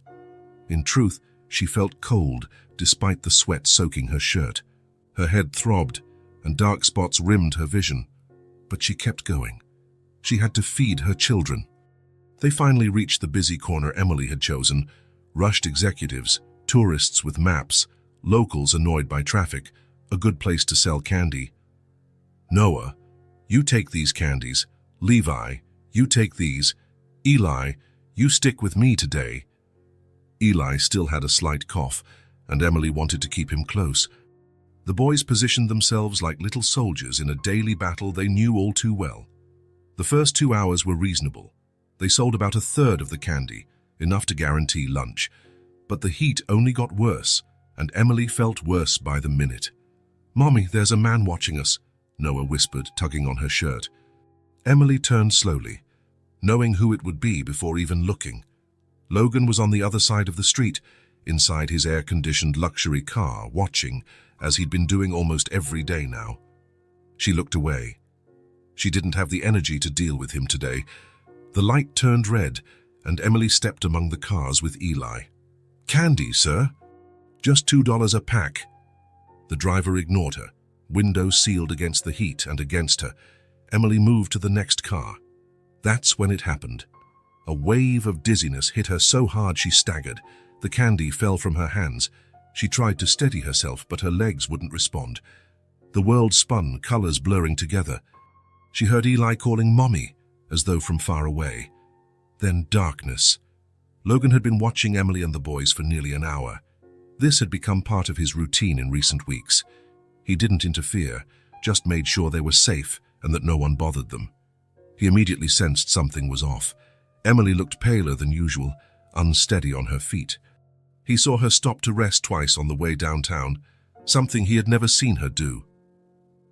S1: In truth, she felt cold despite the sweat soaking her shirt. Her head throbbed, and dark spots rimmed her vision. But she kept going. She had to feed her children. They finally reached the busy corner Emily had chosen. Rushed executives, tourists with maps, locals annoyed by traffic, a good place to sell candy. "Noah, you take these candies. Levi, you take these. Eli, you stick with me today." Eli still had a slight cough, and Emily wanted to keep him close. The boys positioned themselves like little soldiers in a daily battle they knew all too well. The first 2 hours were reasonable. They sold about a third of the candy, enough to guarantee lunch. But the heat only got worse, and Emily felt worse by the minute. "Mommy, there's a man watching us," Noah whispered, tugging on her shirt. Emily turned slowly, knowing who it would be before even looking. Logan was on the other side of the street, inside his air-conditioned luxury car, watching, as he'd been doing almost every day now. She looked away. She didn't have the energy to deal with him today. The light turned red, and Emily stepped among the cars with Eli. "Candy, sir?" "Just $2 a pack." The driver ignored her, windows sealed against the heat and against her. Emily moved to the next car. That's when it happened. A wave of dizziness hit her so hard she staggered. The candy fell from her hands. She tried to steady herself, but her legs wouldn't respond. The world spun, colors blurring together. She heard Eli calling Mommy, as though from far away. Then darkness. Logan had been watching Emily and the boys for nearly an hour. This had become part of his routine in recent weeks. He didn't interfere, just made sure they were safe and that no one bothered them. He immediately sensed something was off. Emily looked paler than usual, unsteady on her feet. He saw her stop to rest twice on the way downtown, something he had never seen her do.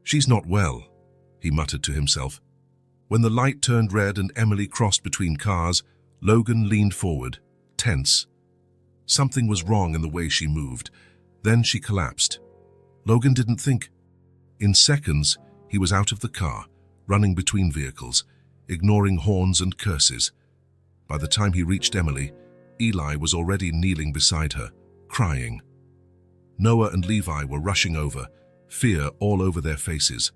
S1: "She's not well," he muttered to himself. When the light turned red and Emily crossed between cars, Logan leaned forward, tense. Something was wrong in the way she moved. Then she collapsed. Logan didn't think. In seconds, he was out of the car, running between vehicles, ignoring horns and curses. By the time he reached Emily, Eli was already kneeling beside her, crying. Noah and Levi were rushing over, fear all over their faces.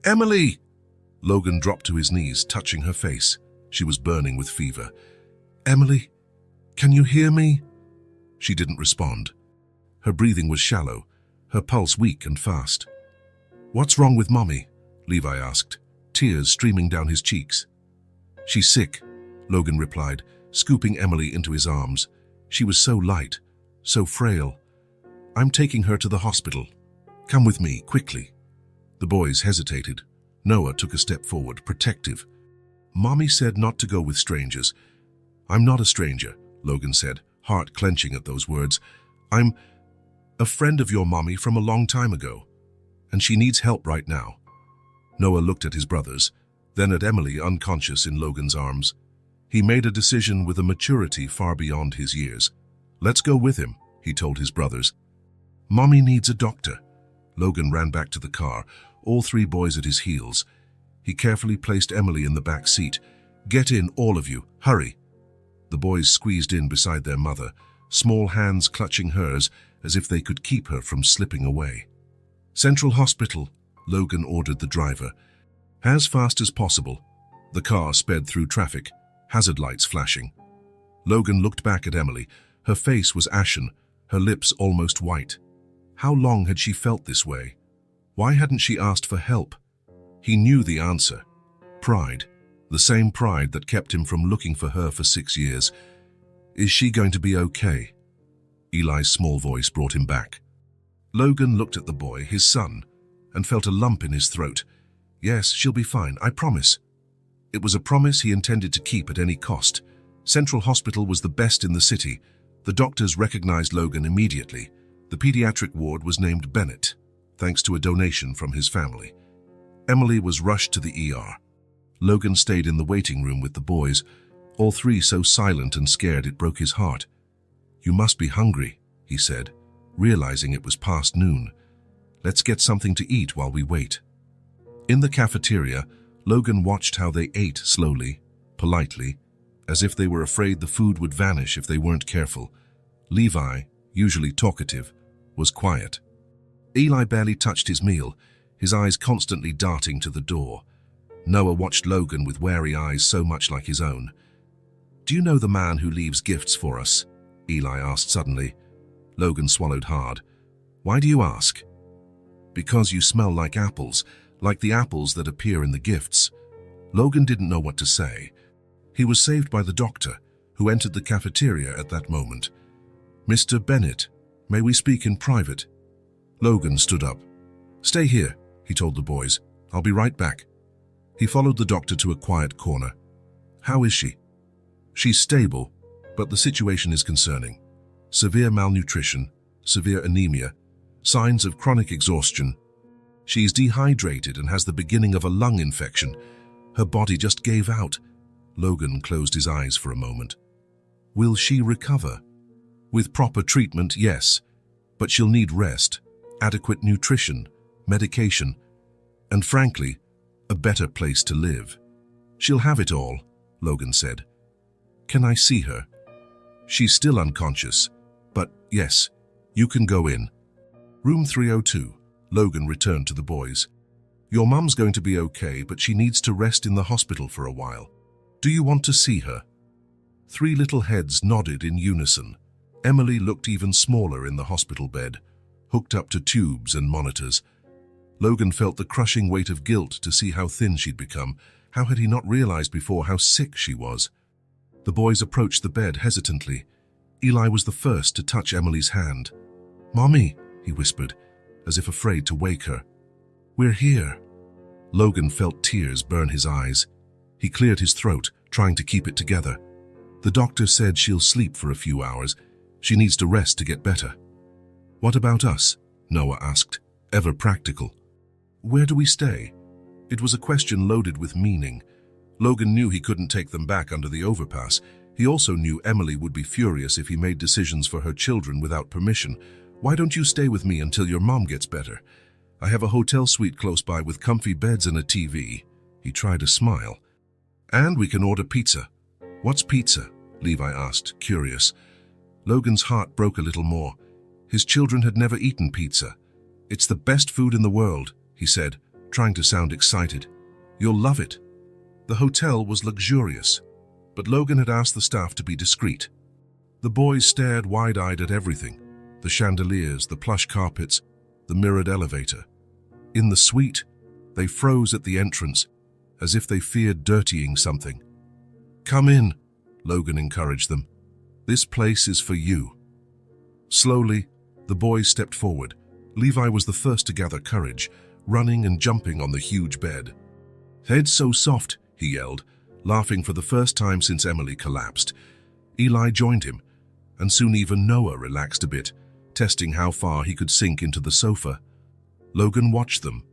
S1: "Emily!" Logan dropped to his knees, touching her face. She was burning with fever. "Emily, can you hear me?" She didn't respond. Her breathing was shallow, her pulse weak and fast. "What's wrong with Mommy?" Levi asked, tears streaming down his cheeks. "She's sick," Logan replied, scooping Emily into his arms. She was so light, so frail. "I'm taking her to the hospital. Come with me, quickly." The boys hesitated. Noah took a step forward, protective. "Mommy said not to go with strangers." "I'm not a stranger," Logan said, heart clenching at those words. "I'm a friend of your mommy from a long time ago, and she needs help right now." Noah looked at his brothers, then at Emily unconscious in Logan's arms. He made a decision with a maturity far beyond his years. "Let's go with him," he told his brothers. "Mommy needs a doctor." Logan ran back to the car, all three boys at his heels. He carefully placed Emily in the back seat. "Get in, all of you, hurry." The boys squeezed in beside their mother, small hands clutching hers as if they could keep her from slipping away. "Central Hospital," Logan ordered the driver. As fast as possible. The car sped through traffic, hazard lights flashing. Logan looked back at Emily. Her face was ashen, her lips almost white. How long had she felt this way? Why hadn't she asked for help? He knew the answer. Pride. The same pride that kept him from looking for her for 6 years. Is she going to be okay? Eli's small voice brought him back. Logan looked at the boy, his son, and felt a lump in his throat. Yes, she'll be fine, I promise. It was a promise he intended to keep at any cost. Central Hospital was the best in the city. The doctors recognized Logan immediately. The pediatric ward was named Bennett, thanks to a donation from his family. Emily was rushed to the ER. Logan stayed in the waiting room with the boys, all three so silent and scared it broke his heart. "You must be hungry," he said, realizing it was past noon. "Let's get something to eat while we wait." In the cafeteria, Logan watched how they ate slowly, politely, as if they were afraid the food would vanish if they weren't careful. Levi, usually talkative, was quiet. Eli barely touched his meal, his eyes constantly darting to the door. Noah watched Logan with wary eyes so much like his own. "Do you know the man who leaves gifts for us?" Eli asked suddenly. Logan swallowed hard. "Why do you ask?" "Because you smell like apples, like the apples that appear in the gifts." Logan didn't know what to say. He was saved by the doctor, who entered the cafeteria at that moment. "Mr. Bennett, may we speak in private?" Logan stood up. "Stay here," he told the boys. "I'll be right back." He followed the doctor to a quiet corner. "How is she?" "She's stable, but the situation is concerning. Severe malnutrition, severe anemia, signs of chronic exhaustion. She's dehydrated and has the beginning of a lung infection. Her body just gave out." Logan closed his eyes for a moment. "Will she recover?" "With proper treatment, yes, but she'll need rest, adequate nutrition, medication, and frankly, a better place to live." "She'll have it all," Logan said. "Can I see her?" "She's still unconscious, but yes, you can go in." Room 302, Logan returned to the boys. "Your mum's going to be okay, but she needs to rest in the hospital for a while. Do you want to see her?" 3 little heads nodded in unison. Emily looked even smaller in the hospital bed, hooked up to tubes and monitors. Logan felt the crushing weight of guilt to see how thin she'd become. How had he not realized before how sick she was? The boys approached the bed hesitantly. Eli was the first to touch Emily's hand. "Mommy," he whispered, as if afraid to wake her. "We're here." Logan felt tears burn his eyes. He cleared his throat, trying to keep it together. "The doctor said she'll sleep for a few hours. She needs to rest to get better." "What about us?" Noah asked, ever practical. "Where do we stay?" It was a question loaded with meaning. Logan knew he couldn't take them back under the overpass. He also knew Emily would be furious if he made decisions for her children without permission. "Why don't you stay with me until your mom gets better? I have a hotel suite close by with comfy beds and a TV." He tried a smile. "And we can order pizza." "What's pizza?" Levi asked, curious. Logan's heart broke a little more. His children had never eaten pizza. "It's the best food in the world," he said, trying to sound excited. "You'll love it." The hotel was luxurious, but Logan had asked the staff to be discreet. The boys stared wide-eyed at everything: the chandeliers, the plush carpets, the mirrored elevator. In the suite, they froze at the entrance, as if they feared dirtying something. "Come in," Logan encouraged them. "This place is for you." Slowly, the boys stepped forward. Levi was the first to gather courage, running and jumping on the huge bed. "Head so soft," he yelled, laughing for the first time since Emily collapsed. Eli joined him, and soon even Noah relaxed a bit, testing how far he could sink into the sofa. Logan watched them,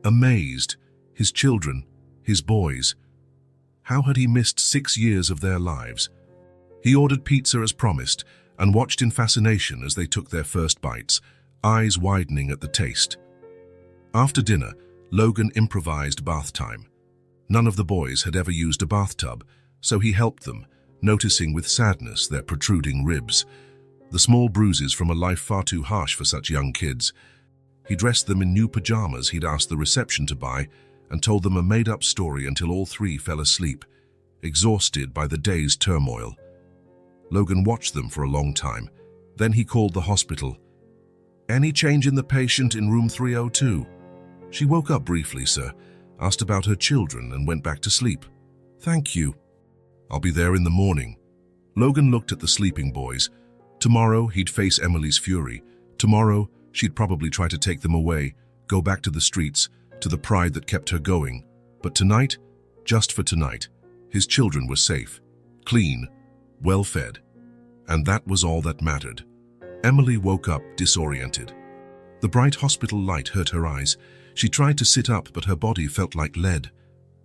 S1: amazed. His children, his boys. How had he missed 6 years of their lives? He ordered pizza as promised and watched in fascination as they took their first bites, eyes widening at the taste. After dinner, Logan improvised bath time. None of the boys had ever used a bathtub, so he helped them, noticing with sadness their protruding ribs, the small bruises from a life far too harsh for such young kids. He dressed them in new pajamas he'd asked the reception to buy and told them a made-up story until all 3 fell asleep, exhausted by the day's turmoil. Logan watched them for a long time. Then he called the hospital. Any change in the patient in room 302? She woke up briefly, sir, asked about her children and went back to sleep. Thank you. I'll be there in the morning. Logan looked at the sleeping boys. Tomorrow he'd face Emily's fury. Tomorrow she'd probably try to take them away, go back to the streets, to the pride that kept her going. But tonight, just for tonight, his children were safe, clean, well-fed. And that was all that mattered. Emily woke up disoriented. The bright hospital light hurt her eyes. She tried to sit up, but her body felt like lead.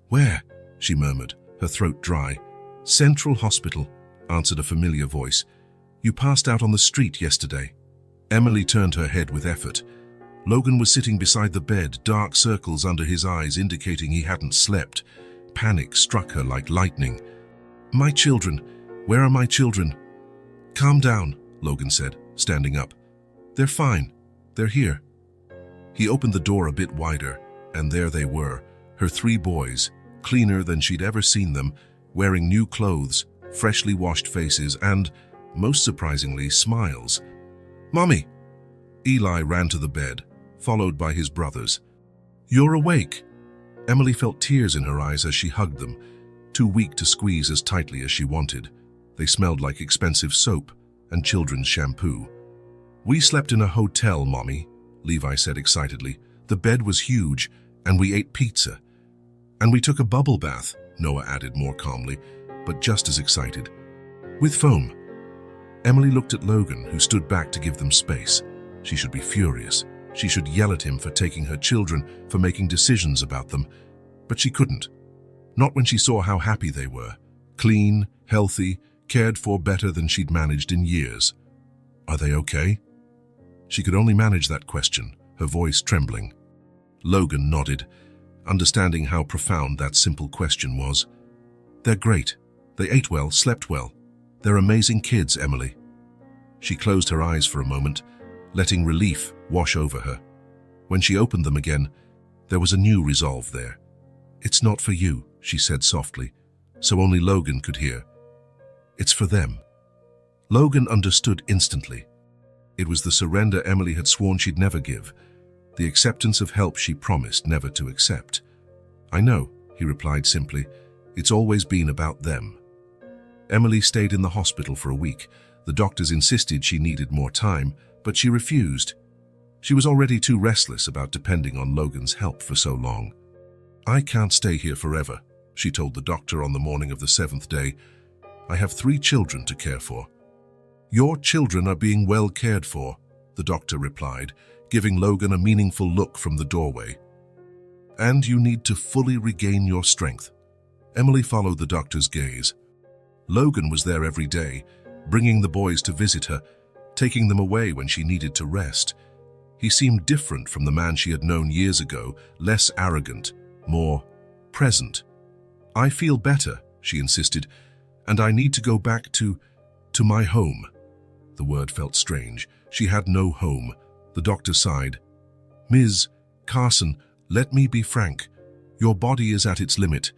S1: Where? She murmured, her throat dry. Central Hospital, answered a familiar voice. You passed out on the street yesterday. Emily turned her head with effort. Logan was sitting beside the bed, dark circles under his eyes indicating he hadn't slept. Panic struck her like lightning. My children. Where are my children? Calm down, Logan said, standing up. They're fine. They're here. He opened the door a bit wider, and there they were, her 3 boys, cleaner than she'd ever seen them, wearing new clothes, freshly washed faces, and, most surprisingly, smiles. Mommy! Eli ran to the bed, followed by his brothers. You're awake! Emily felt tears in her eyes as she hugged them, too weak to squeeze as tightly as she wanted. They smelled like expensive soap and children's shampoo. We slept in a hotel, Mommy, Levi said excitedly. The bed was huge, and we ate pizza. And we took a bubble bath, Noah added more calmly, but just as excited. With foam. Emily looked at Logan, who stood back to give them space. She should be furious. She should yell at him for taking her children, for making decisions about them. But she couldn't. Not when she saw how happy they were. Clean, healthy, cared for better than she'd managed in years. Are they okay? She could only manage that question, her voice trembling. Logan nodded, understanding how profound that simple question was. They're great. They ate well, slept well. They're amazing kids, Emily. She closed her eyes for a moment, letting relief wash over her. When she opened them again, there was a new resolve there. It's not for you, she said softly, so only Logan could hear. It's for them. Logan understood instantly. It was the surrender Emily had sworn she'd never give, the acceptance of help she promised never to accept. I know, he replied simply. It's always been about them. Emily stayed in the hospital for a week. The doctors insisted she needed more time, but she refused. She was already too restless about depending on Logan's help for so long. I can't stay here forever, she told the doctor on the morning of the 7th day. I have 3 children to care for. Your children are being well cared for, the doctor replied, giving Logan a meaningful look from the doorway. And you need to fully regain your strength. Emily followed the doctor's gaze. Logan was there every day, bringing the boys to visit her, taking them away when she needed to rest. He seemed different from the man she had known years ago, less arrogant, more present. I feel better, she insisted, and I need to go back to my home. The word felt strange. She had no home. The doctor sighed. Ms. Carson, let me be frank. Your body is at its limit.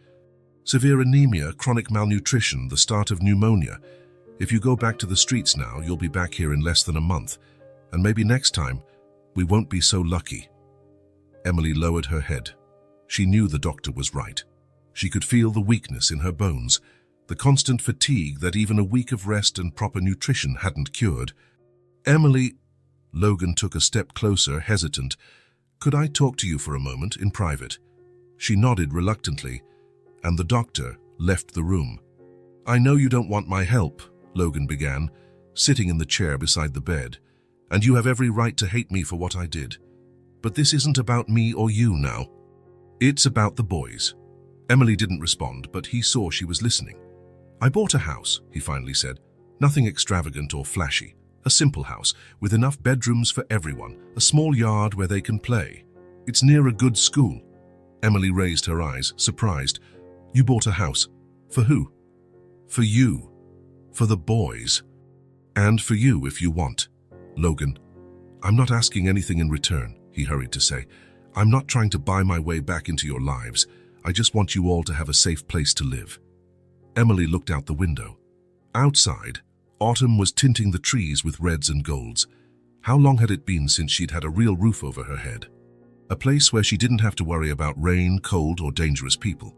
S1: Severe anemia, chronic malnutrition, the start of pneumonia. If you go back to the streets now, you'll be back here in less than a month. And maybe next time, we won't be so lucky. Emily lowered her head. She knew the doctor was right. She could feel the weakness in her bones, the constant fatigue that even a week of rest and proper nutrition hadn't cured. Emily, Logan took a step closer, hesitant. Could I talk to you for a moment, in private? She nodded reluctantly, and the doctor left the room. I know you don't want my help, Logan began, sitting in the chair beside the bed, and you have every right to hate me for what I did. But this isn't about me or you now. It's about the boys. Emily didn't respond, but he saw she was listening. I bought a house, he finally said. Nothing extravagant or flashy. A simple house, with enough bedrooms for everyone, a small yard where they can play. It's near a good school. Emily raised her eyes, surprised. You bought a house. For who? For you. For the boys. And for you if you want. Logan, I'm not asking anything in return, he hurried to say. I'm not trying to buy my way back into your lives. I just want you all to have a safe place to live. Emily looked out the window. Outside, autumn was tinting the trees with reds and golds. How long had it been since she'd had a real roof over her head? A place where she didn't have to worry about rain, cold, or dangerous people.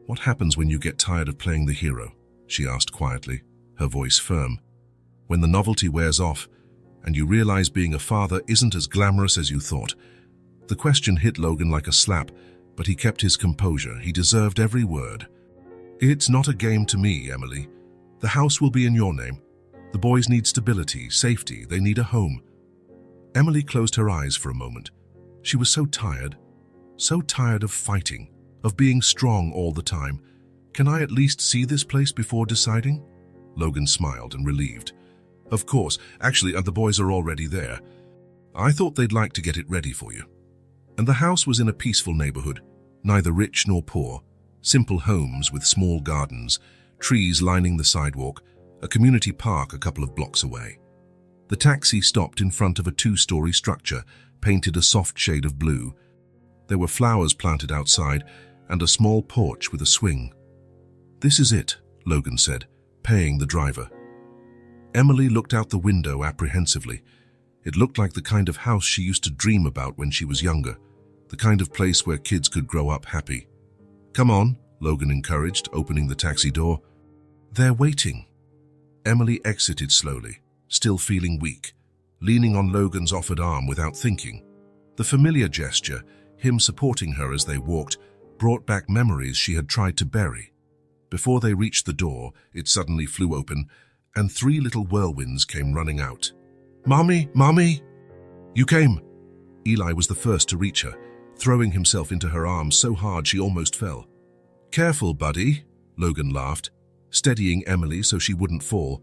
S1: "What happens when you get tired of playing the hero?" she asked quietly, her voice firm. "When the novelty wears off, and you realize being a father isn't as glamorous as you thought." The question hit Logan like a slap, but he kept his composure. He deserved every word. "It's not a game to me, Emily. The house will be in your name. The boys need stability, safety. They need a home." Emily closed her eyes for a moment. She was so tired of fighting, of being strong all the time. "Can I at least see this place before deciding?" Logan smiled and relieved. "Of course. Actually, the boys are already there. I thought they'd like to get it ready for you." And the house was in a peaceful neighborhood, neither rich nor poor. Simple homes with small gardens, trees lining the sidewalk, a community park a couple of blocks away. The taxi stopped in front of a two-story structure, painted a soft shade of blue. There were flowers planted outside and a small porch with a swing. "This is it," Logan said, paying the driver. Emily looked out the window apprehensively. It looked like the kind of house she used to dream about when she was younger, the kind of place where kids could grow up happy. "Come on," Logan encouraged, opening the taxi door. "They're waiting." Emily exited slowly, still feeling weak, leaning on Logan's offered arm without thinking. The familiar gesture, him supporting her as they walked, brought back memories she had tried to bury. Before they reached the door, it suddenly flew open, and 3 little whirlwinds came running out. "Mommy, Mommy!" "You came!" Eli was the first to reach her, throwing himself into her arms so hard she almost fell. "Careful, buddy," Logan laughed, steadying Emily so she wouldn't fall.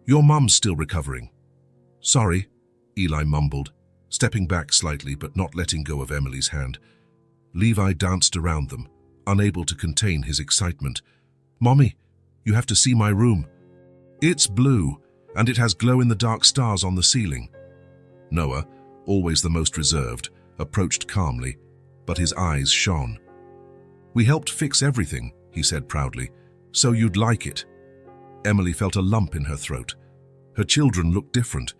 S1: "Your mum's still recovering." "Sorry," Eli mumbled, stepping back slightly but not letting go of Emily's hand. Levi danced around them, unable to contain his excitement. "Mommy, you have to see my room. It's blue, and it has glow-in-the-dark stars on the ceiling." Noah, always the most reserved, approached calmly, but his eyes shone. "We helped fix everything," he said proudly, "so you'd like it." Emily felt a lump in her throat. Her children looked different,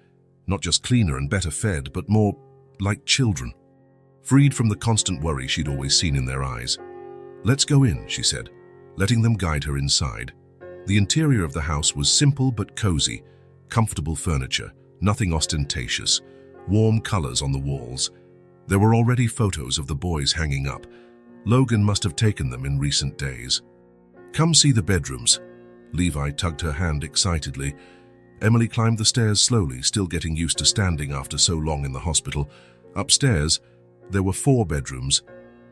S1: not just cleaner and better fed, but more like children, freed from the constant worry she'd always seen in their eyes. "Let's go in," she said, letting them guide her inside. The interior of the house was simple but cozy, comfortable furniture, nothing ostentatious, warm colors on the walls. There were already photos of the boys hanging up. Logan must have taken them in recent days. "Come see the bedrooms." Levi tugged her hand excitedly. Emily climbed the stairs slowly, still getting used to standing after so long in the hospital. Upstairs, there were 4 bedrooms.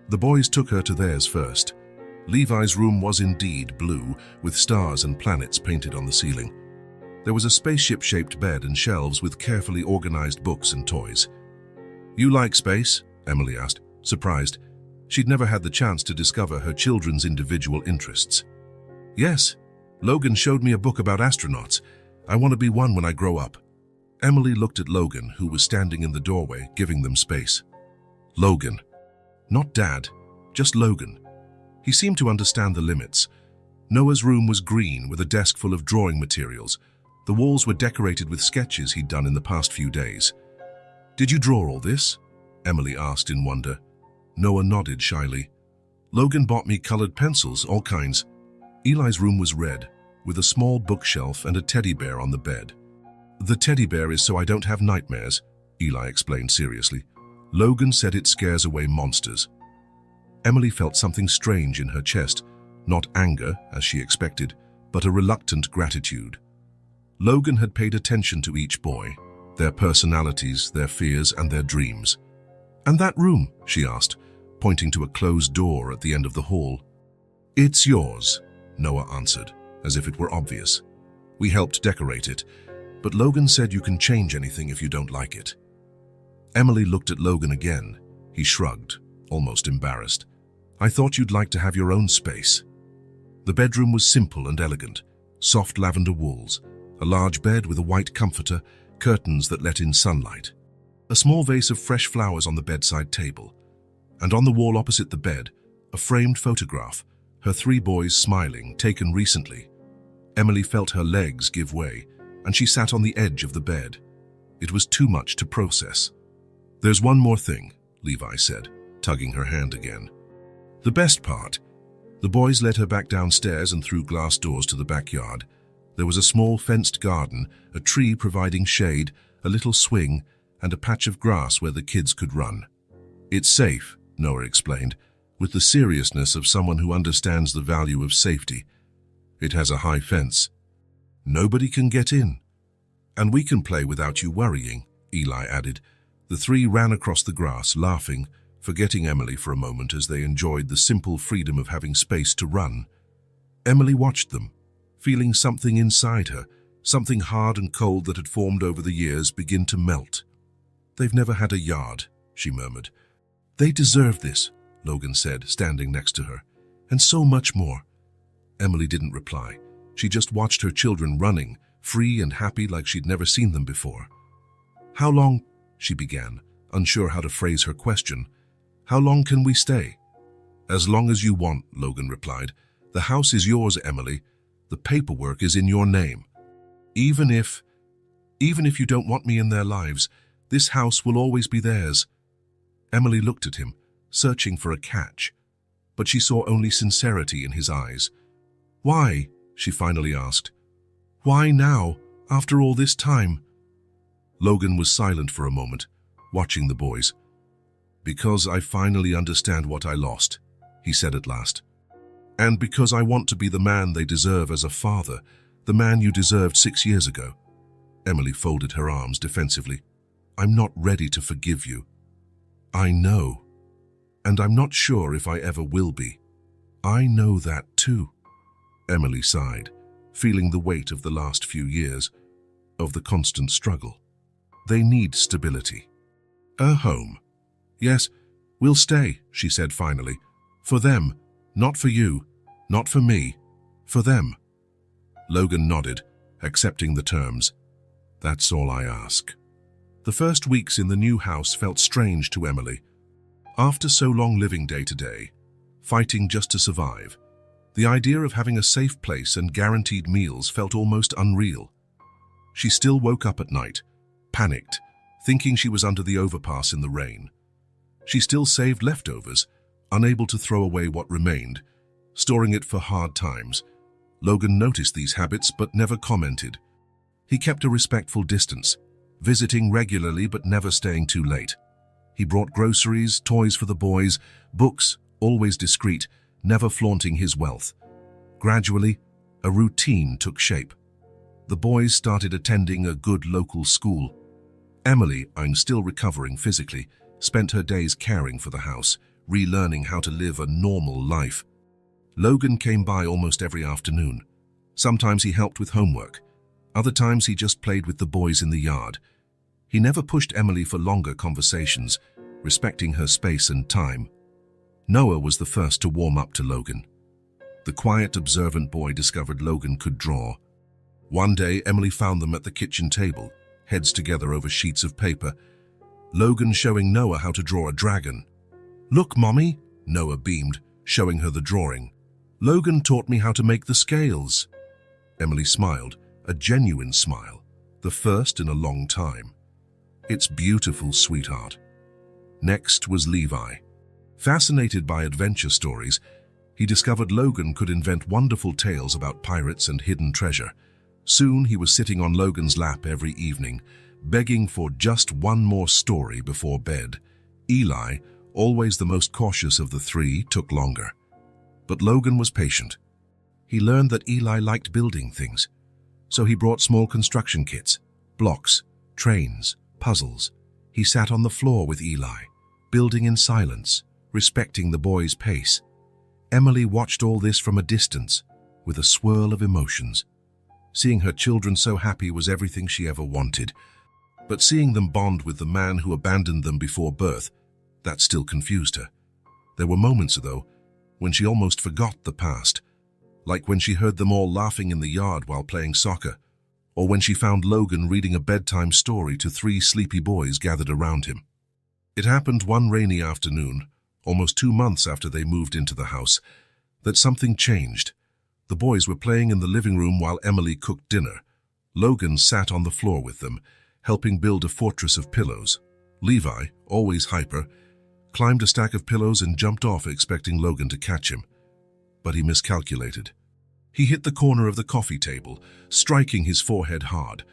S1: The boys took her to theirs first. Levi's room was indeed blue, with stars and planets painted on the ceiling. There was a spaceship-shaped bed and shelves with carefully organized books and toys. "You like space?" Emily asked, surprised. She'd never had the chance to discover her children's individual interests. "Yes. Logan showed me a book about astronauts. I want to be one when I grow up." Emily looked at Logan, who was standing in the doorway, giving them space. Logan. Not Dad, just Logan. He seemed to understand the limits. Noah's room was green with a desk full of drawing materials. The walls were decorated with sketches he'd done in the past few days. "Did you draw all this?" Emily asked in wonder. Noah nodded shyly. "Logan bought me colored pencils, all kinds." Eli's room was red, with a small bookshelf and a teddy bear on the bed. "The teddy bear is so I don't have nightmares," Eli explained seriously. "Logan said it scares away monsters." Emily felt something strange in her chest, not anger, as she expected, but a reluctant gratitude. Logan had paid attention to each boy, their personalities, their fears, and their dreams. "And that room?" she asked, pointing to a closed door at the end of the hall. "It's yours," Noah answered, as if it were obvious. "We helped decorate it, but Logan said you can change anything if you don't like it." Emily looked at Logan again. He shrugged, almost embarrassed. "I thought you'd like to have your own space." The bedroom was simple and elegant, soft lavender walls, a large bed with a white comforter, curtains that let in sunlight, a small vase of fresh flowers on the bedside table, and on the wall opposite the bed, a framed photograph, her 3 boys smiling, taken recently. Emily felt her legs give way, and she sat on the edge of the bed. It was too much to process. "There's one more thing," Levi said, tugging her hand again. "The best part." The boys led her back downstairs and through glass doors to the backyard. There was a small fenced garden, a tree providing shade, a little swing, and a patch of grass where the kids could run. "It's safe," Noah explained, with the seriousness of someone who understands the value of safety. "It has a high fence. Nobody can get in. And we can play without you worrying," Eli added. The three ran across the grass, laughing, forgetting Emily for a moment as they enjoyed the simple freedom of having space to run. Emily watched them, feeling something inside her, something hard and cold that had formed over the years, begin to melt. "They've never had a yard," she murmured. "They deserve this," Logan said, standing next to her. "And so much more." Emily didn't reply. She just watched her children running, free and happy like she'd never seen them before. "How long," she began, unsure how to phrase her question. "How long can we stay?" "As long as you want," Logan replied. "The house is yours, Emily. The paperwork is in your name. Even if you don't want me in their lives, this house will always be theirs." Emily looked at him, searching for a catch, but she saw only sincerity in his eyes. "Why?" she finally asked. "Why now, after all this time?" Logan was silent for a moment, watching the boys. "Because I finally understand what I lost," he said at last. "And because I want to be the man they deserve as a father, the man you deserved 6 years ago." Emily folded her arms defensively. "I'm not ready to forgive you." "I know. And I'm not sure if I ever will be." "I know that too." Emily sighed, feeling the weight of the last few years, of the constant struggle. They need stability. "A home. Yes, we'll stay," she said finally. "For them, not for you, not for me, for them." Logan nodded, accepting the terms. "That's all I ask." The first weeks in the new house felt strange to Emily. After so long living day to day, fighting just to survive, the idea of having a safe place and guaranteed meals felt almost unreal. She still woke up at night, panicked, thinking she was under the overpass in the rain. She still saved leftovers, unable to throw away what remained, storing it for hard times. Logan noticed these habits but never commented. He kept a respectful distance, visiting regularly but never staying too late. He brought groceries, toys for the boys, books, always discreet, never flaunting his wealth. Gradually, a routine took shape. The boys started attending a good local school. Emily, I'm still recovering physically, spent her days caring for the house, relearning how to live a normal life. Logan came by almost every afternoon. Sometimes he helped with homework. Other times he just played with the boys in the yard. He never pushed Emily for longer conversations, respecting her space and time. Noah was the first to warm up to Logan. The quiet, observant boy discovered Logan could draw. One day, Emily found them at the kitchen table, heads together over sheets of paper. Logan showing Noah how to draw a dragon. "Look, Mommy," Noah beamed, showing her the drawing. "Logan taught me how to make the scales." Emily smiled, a genuine smile, the first in a long time. "It's beautiful, sweetheart." Next was Levi. Fascinated by adventure stories, he discovered Logan could invent wonderful tales about pirates and hidden treasure. Soon he was sitting on Logan's lap every evening, begging for just one more story before bed. Eli, always the most cautious of the three, took longer. But Logan was patient. He learned that Eli liked building things, so he brought small construction kits, blocks, trains, puzzles. He sat on the floor with Eli, building in silence, respecting the boy's pace. Emily watched all this from a distance, with a swirl of emotions. Seeing her children so happy was everything she ever wanted. But seeing them bond with the man who abandoned them before birth, that still confused her. There were moments, though, when she almost forgot the past, like when she heard them all laughing in the yard while playing soccer, or when she found Logan reading a bedtime story to 3 sleepy boys gathered around him. It happened one rainy afternoon, almost 2 months after they moved into the house, that something changed. The boys were playing in the living room while Emily cooked dinner. Logan sat on the floor with them, helping build a fortress of pillows. Levi, always hyper, climbed a stack of pillows and jumped off expecting Logan to catch him. But he miscalculated. He hit the corner of the coffee table, striking his forehead hard.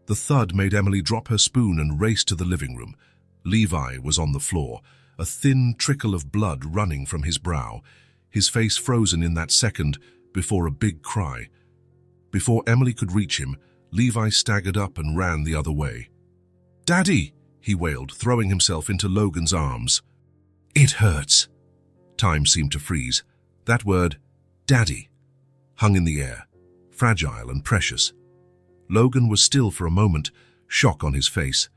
S1: The thud made Emily drop her spoon and race to the living room. Levi was on the floor, a thin trickle of blood running from his brow, his face frozen in that second before a big cry. Before Emily could reach him, Levi staggered up and ran the other way. "Daddy!" he wailed, throwing himself into Logan's arms. "It hurts." Time seemed to freeze. That word, "Daddy," hung in the air, fragile and precious. Logan was still for a moment, shock on his face.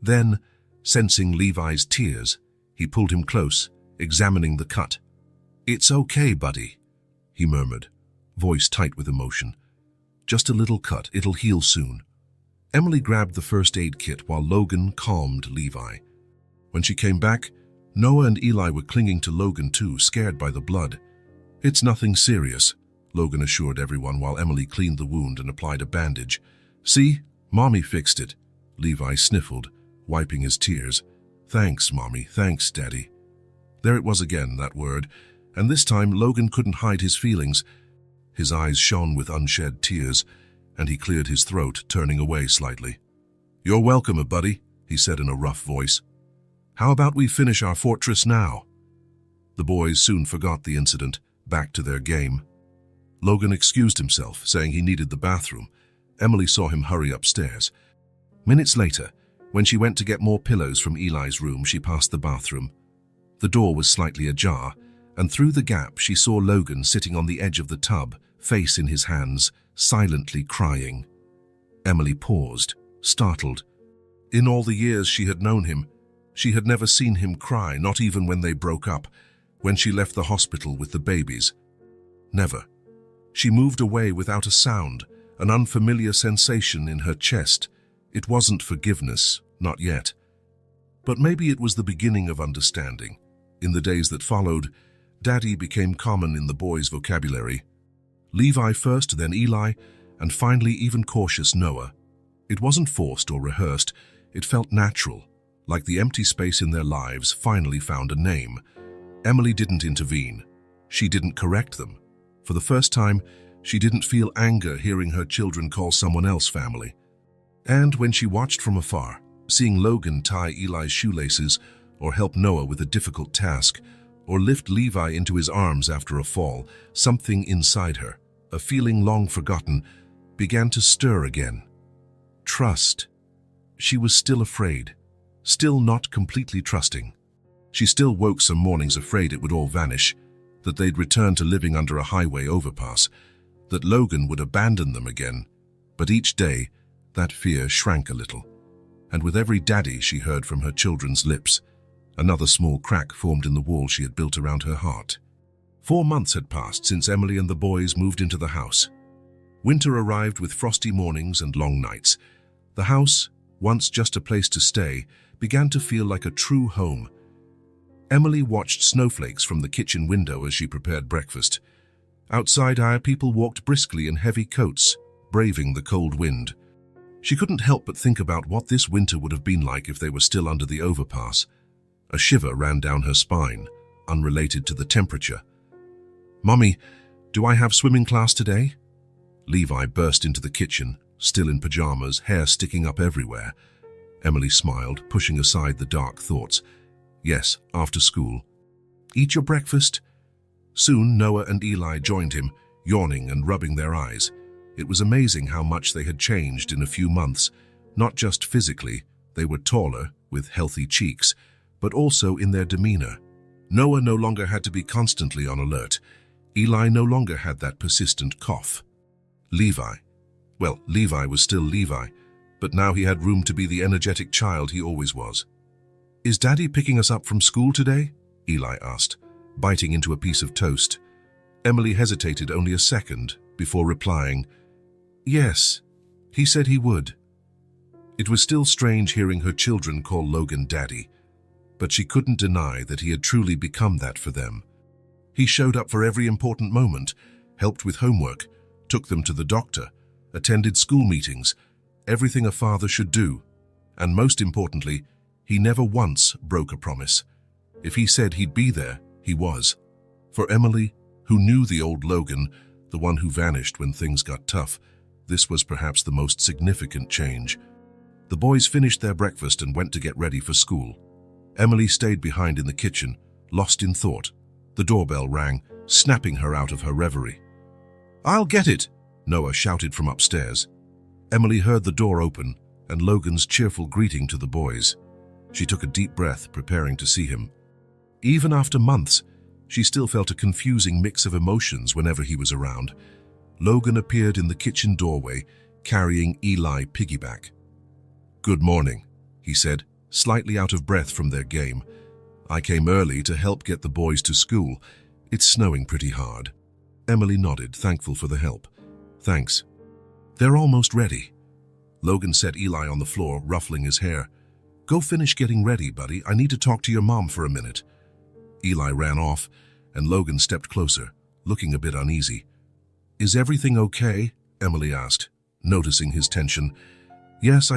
S1: Then, sensing Levi's tears, he pulled him close, examining the cut. "It's okay, buddy," he murmured, voice tight with emotion. "Just a little cut, it'll heal soon." Emily grabbed the first aid kit while Logan calmed Levi. When she came back, Noah and Eli were clinging to Logan too, scared by the blood. "It's nothing serious," Logan assured everyone while Emily cleaned the wound and applied a bandage. "See, Mommy fixed it," Levi sniffled, wiping his tears. "Thanks, Mommy, thanks, Daddy." There it was again, that word, and this time Logan couldn't hide his feelings. His eyes shone with unshed tears, and he cleared his throat, turning away slightly. "You're welcome, buddy," he said in a rough voice. "How about we finish our fortress now?" The boys soon forgot the incident, back to their game. Logan excused himself, saying he needed the bathroom. Emily saw him hurry upstairs. Minutes later, when she went to get more pillows from Eli's room, she passed the bathroom. The door was slightly ajar, and through the gap she saw Logan sitting on the edge of the tub, face in his hands, silently crying. Emily paused, startled. In all the years she had known him, she had never seen him cry, not even when they broke up, when she left the hospital with the babies. Never. She moved away without a sound, an unfamiliar sensation in her chest. It wasn't forgiveness, not yet. But maybe it was the beginning of understanding. In the days that followed, Daddy became common in the boys' vocabulary. Levi first, then Eli, and finally even cautious Noah. It wasn't forced or rehearsed, it felt natural, like the empty space in their lives finally found a name. Emily didn't intervene. She didn't correct them. For the first time, she didn't feel anger hearing her children call someone else family. And when she watched from afar, seeing Logan tie Eli's shoelaces, or help Noah with a difficult task, or lift Levi into his arms after a fall, something inside her, a feeling long forgotten, began to stir again. Trust. She was still afraid, still not completely trusting. She still woke some mornings afraid it would all vanish, that they'd return to living under a highway overpass, that Logan would abandon them again. But each day, that fear shrank a little. And with every daddy she heard from her children's lips, another small crack formed in the wall she had built around her heart. 4 months had passed since Emily and the boys moved into the house. Winter arrived with frosty mornings and long nights. The house, once just a place to stay, began to feel like a true home. Emily watched snowflakes from the kitchen window as she prepared breakfast. Outside, our people walked briskly in heavy coats, braving the cold wind. She couldn't help but think about what this winter would have been like if they were still under the overpass. A shiver ran down her spine, unrelated to the temperature. "Mommy, do I have swimming class today?" Levi burst into the kitchen, still in pajamas, hair sticking up everywhere. Emily smiled, pushing aside the dark thoughts. "Yes, after school." "Eat your breakfast?" Soon Noah and Eli joined him, yawning and rubbing their eyes. It was amazing how much they had changed in a few months. Not just physically, they were taller, with healthy cheeks, but also in their demeanor. Noah no longer had to be constantly on alert. Eli no longer had that persistent cough. Levi was still Levi, but now he had room to be the energetic child he always was. "Is Daddy picking us up from school today?" Eli asked, biting into a piece of toast. Emily hesitated only a second before replying, "Yes, he said he would." It was still strange hearing her children call Logan Daddy, but she couldn't deny that he had truly become that for them. He showed up for every important moment, helped with homework, took them to the doctor, attended school meetings. everything a father should do. And most importantly, he never once broke a promise. If he said he'd be there, he was. For Emily, who knew the old Logan, the one who vanished when things got tough, this was perhaps the most significant change. The boys finished their breakfast and went to get ready for school. Emily stayed behind in the kitchen, lost in thought. The doorbell rang, snapping her out of her reverie. "I'll get it," Noah shouted from upstairs. Emily heard the door open and Logan's cheerful greeting to the boys. She took a deep breath, preparing to see him. Even after months, she still felt a confusing mix of emotions whenever he was around. Logan appeared in the kitchen doorway, carrying Eli piggyback. "Good morning," he said, slightly out of breath from their game. "I came early to help get the boys to school. It's snowing pretty hard." Emily nodded, thankful for the help. "Thanks. They're almost ready." Logan set Eli on the floor, ruffling his hair. "Go finish getting ready, buddy. I need to talk to your mom for a minute." Eli ran off, and Logan stepped closer, looking a bit uneasy. "Is everything okay?" Emily asked, noticing his tension. "Yes,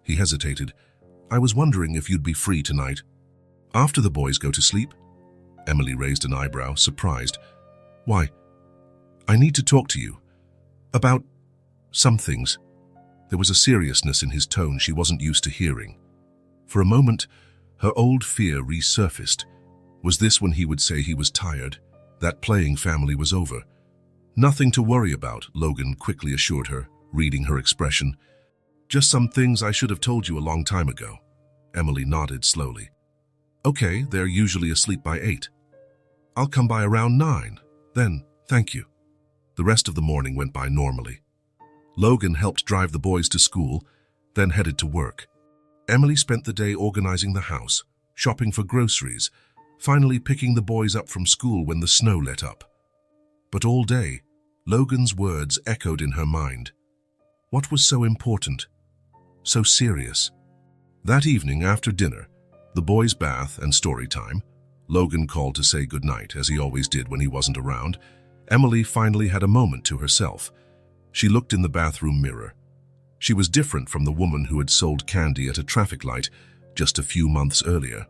S1: He hesitated. "I was wondering if you'd be free tonight." "After the boys go to sleep?" Emily raised an eyebrow, surprised. "Why?" "I need to talk to you. About some things." There was a seriousness in his tone she wasn't used to hearing. For a moment, her old fear resurfaced. Was this when he would say he was tired? That playing family was over? "Nothing to worry about," Logan quickly assured her, reading her expression. "Just some things I should have told you a long time ago." Emily nodded slowly. "Okay, they're usually asleep by 8. I'll come by around 9. Then, thank you." The rest of the morning went by normally. Logan helped drive the boys to school, then headed to work. Emily spent the day organizing the house, shopping for groceries, finally picking the boys up from school when the snow let up. But all day, Logan's words echoed in her mind. What was so important? So serious? That evening after dinner, the boys' bath and story time, Logan called to say goodnight, as he always did when he wasn't around. Emily finally had a moment to herself. She looked in the bathroom mirror. She was different from the woman who had sold candy at a traffic light just a few months earlier.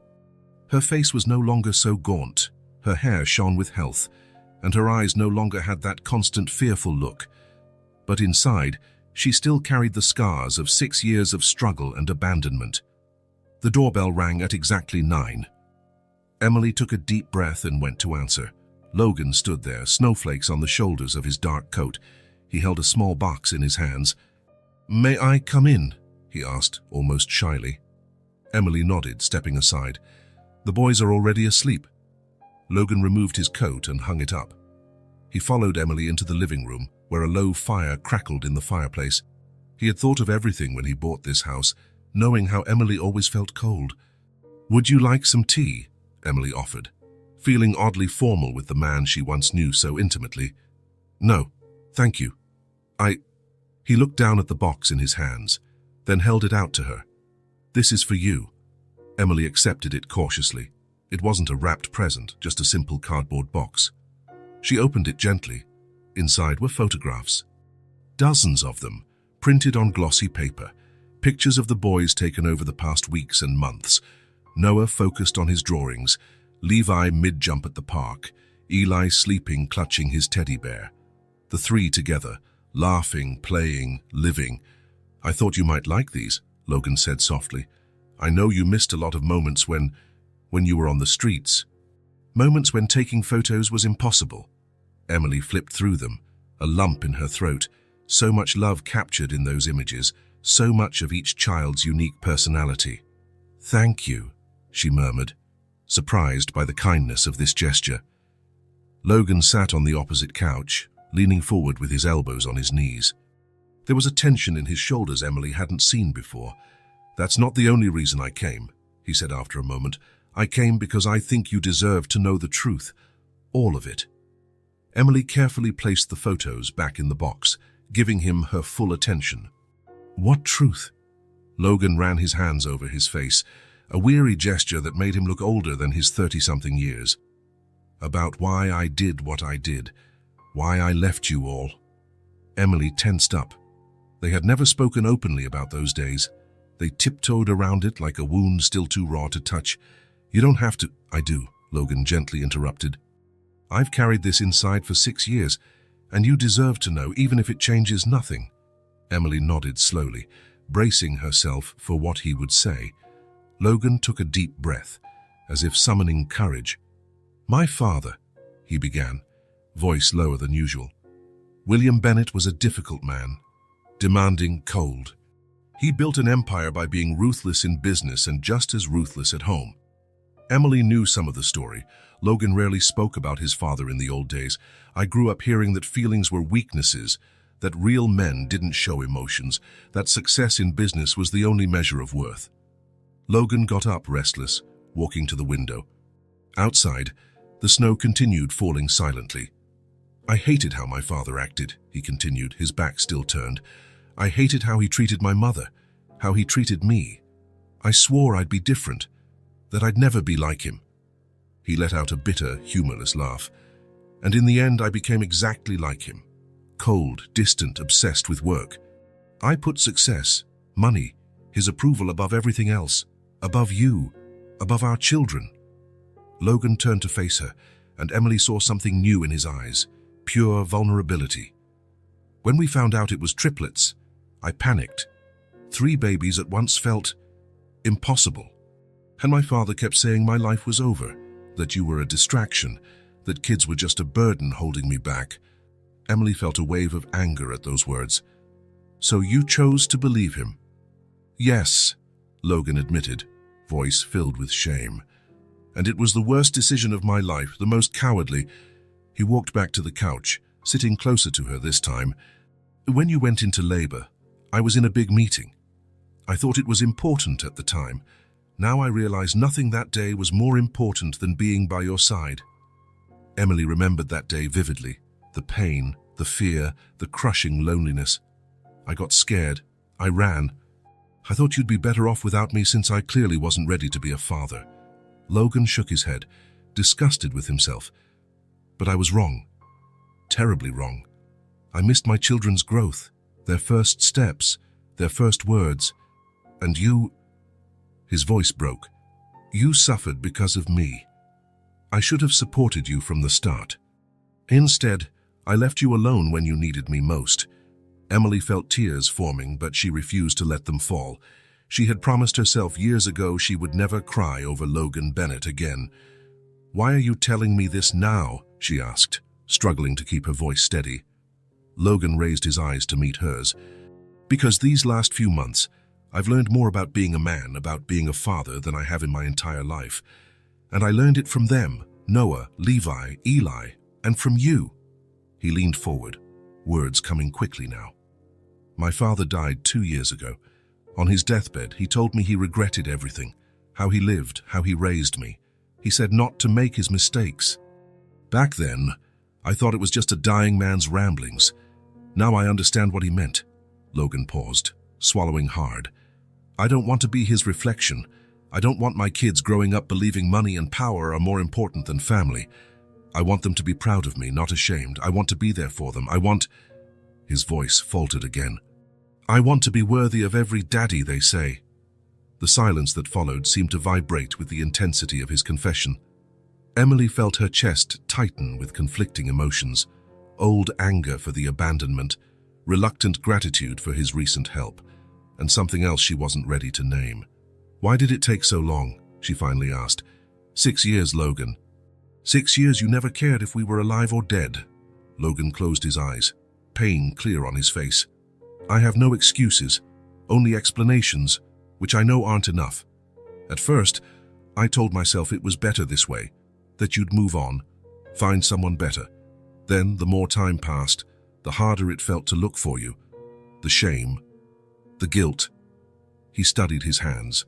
S1: Her face was no longer so gaunt, her hair shone with health, and her eyes no longer had that constant fearful look. But inside, she still carried the scars of 6 years of struggle and abandonment. The doorbell rang at exactly 9. Emily took a deep breath and went to answer. Logan stood there, snowflakes on the shoulders of his dark coat. He held a small box in his hands. "May I come in?" he asked, almost shyly. Emily nodded, stepping aside. "The boys are already asleep." Logan removed his coat and hung it up. He followed Emily into the living room, where a low fire crackled in the fireplace. He had thought of everything when he bought this house, knowing how Emily always felt cold. "Would you like some tea?" Emily offered, feeling oddly formal with the man she once knew so intimately. "No, thank you. He looked down at the box in his hands, then held it out to her. "This is for you." Emily accepted it cautiously. It wasn't a wrapped present, just a simple cardboard box. She opened it gently. Inside were photographs. Dozens of them, printed on glossy paper. Pictures of the boys taken over the past weeks and months. Noah focused on his drawings, Levi mid-jump at the park, Eli sleeping, clutching his teddy bear. The three together, laughing, playing, living. "I thought you might like these," Logan said softly. "I know you missed a lot of moments when you were on the streets. Moments when taking photos was impossible." Emily flipped through them, a lump in her throat. So much love captured in those images, so much of each child's unique personality. "Thank you," she murmured, surprised by the kindness of this gesture. Logan sat on the opposite couch, leaning forward with his elbows on his knees. There was a tension in his shoulders Emily hadn't seen before. "That's not the only reason I came," he said after a moment. "I came because I think you deserve to know the truth. All of it." Emily carefully placed the photos back in the box, giving him her full attention. "What truth?" Logan ran his hands over his face, a weary gesture that made him look older than his 30-something years. "About why I did what I did, why I left you all." Emily tensed up. They had never spoken openly about those days. They tiptoed around it like a wound still too raw to touch. "You don't have to—" "I do," Logan gently interrupted. "I've carried this inside for 6 years, and you deserve to know, even if it changes nothing." Emily nodded slowly, bracing herself for what he would say. Logan took a deep breath, as if summoning courage. "My father," he began, voice lower than usual. "William Bennett was a difficult man, demanding, cold. He built an empire by being ruthless in business and just as ruthless at home." Emily knew some of the story. Logan rarely spoke about his father in the old days. "I grew up hearing that feelings were weaknesses, that real men didn't show emotions, that success in business was the only measure of worth." Logan got up, restless, walking to the window. Outside, the snow continued falling silently. "I hated how my father acted," he continued, his back still turned. "I hated how he treated my mother, how he treated me. I swore I'd be different, that I'd never be like him." He let out a bitter, humorless laugh. "And in the end, I became exactly like him. Cold, distant, obsessed with work. I put success, money, his approval above everything else, above you, above our children." Logan turned to face her, and Emily saw something new in his eyes, pure vulnerability. "When we found out it was triplets, I panicked. 3 babies at once felt impossible. And my father kept saying my life was over, that you were a distraction, that kids were just a burden holding me back." Emily felt a wave of anger at those words. "So you chose to believe him?" "Yes," Logan admitted, voice filled with shame. "And it was the worst decision of my life, the most cowardly." He walked back to the couch, sitting closer to her this time. "When you went into labor, I was in a big meeting. I thought it was important at the time. Now I realize nothing that day was more important than being by your side." Emily remembered that day vividly. The pain, the fear, the crushing loneliness. "I got scared. I ran. I thought you'd be better off without me since I clearly wasn't ready to be a father." Logan shook his head, disgusted with himself. "But I was wrong. Terribly wrong. I missed my children's growth, their first steps, their first words. And you—" His voice broke. "You suffered because of me. I should have supported you from the start. Instead, I left you alone when you needed me most." Emily felt tears forming, but she refused to let them fall. She had promised herself years ago she would never cry over Logan Bennett again. "Why are you telling me this now?" she asked, struggling to keep her voice steady. Logan raised his eyes to meet hers. "Because these last few months, I've learned more about being a man, about being a father, than I have in my entire life. And I learned it from them, Noah, Levi, Eli, and from you." He leaned forward, words coming quickly now. "My father died 2 years ago. On his deathbed, he told me he regretted everything, how he lived, how he raised me. He said not to make his mistakes. Back then, I thought it was just a dying man's ramblings. Now I understand what he meant." Logan paused, swallowing hard. "I don't want to be his reflection. I don't want my kids growing up believing money and power are more important than family. I want them to be proud of me, not ashamed. I want to be there for them. I want—" His voice faltered again. "I want to be worthy of every daddy they say." The silence that followed seemed to vibrate with the intensity of his confession. Emily felt her chest tighten with conflicting emotions, old anger for the abandonment, reluctant gratitude for his recent help, and something else she wasn't ready to name. "Why did it take so long?" she finally asked. 6 years, Logan. 6 years you never cared if we were alive or dead." Logan closed his eyes, pain clear on his face. "I have no excuses, only explanations, which I know aren't enough. At first, I told myself it was better this way, that you'd move on, find someone better. Then, the more time passed, the harder it felt to look for you. The shame, the guilt." He studied his hands.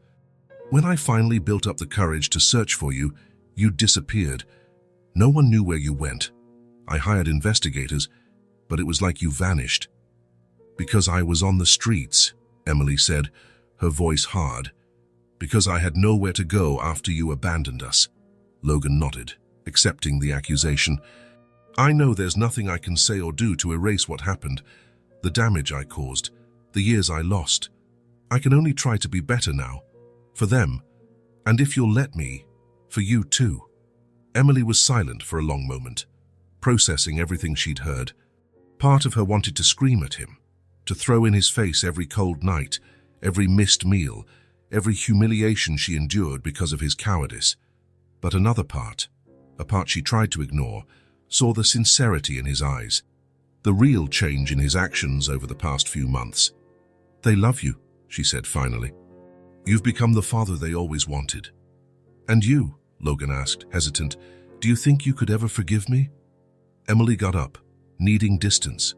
S1: "When I finally built up the courage to search for you, you disappeared. No one knew where you went. I hired investigators, but it was like you vanished." "Because I was on the streets," Emily said, her voice hard. "Because I had nowhere to go after you abandoned us." Logan nodded, accepting the accusation. "I know there's nothing I can say or do to erase what happened, the damage I caused. the years I lost. I can only try to be better now. For them, and if you'll let me, for you too." Emily was silent for a long moment, processing everything she'd heard. Part of her wanted to scream at him, to throw in his face every cold night, every missed meal, every humiliation she endured because of his cowardice. But another part, a part she tried to ignore, saw the sincerity in his eyes, the real change in his actions over the past few months. "They love you," she said finally. "You've become the father they always wanted." "And you," Logan asked, hesitant, "do you think you could ever forgive me?" Emily got up, needing distance.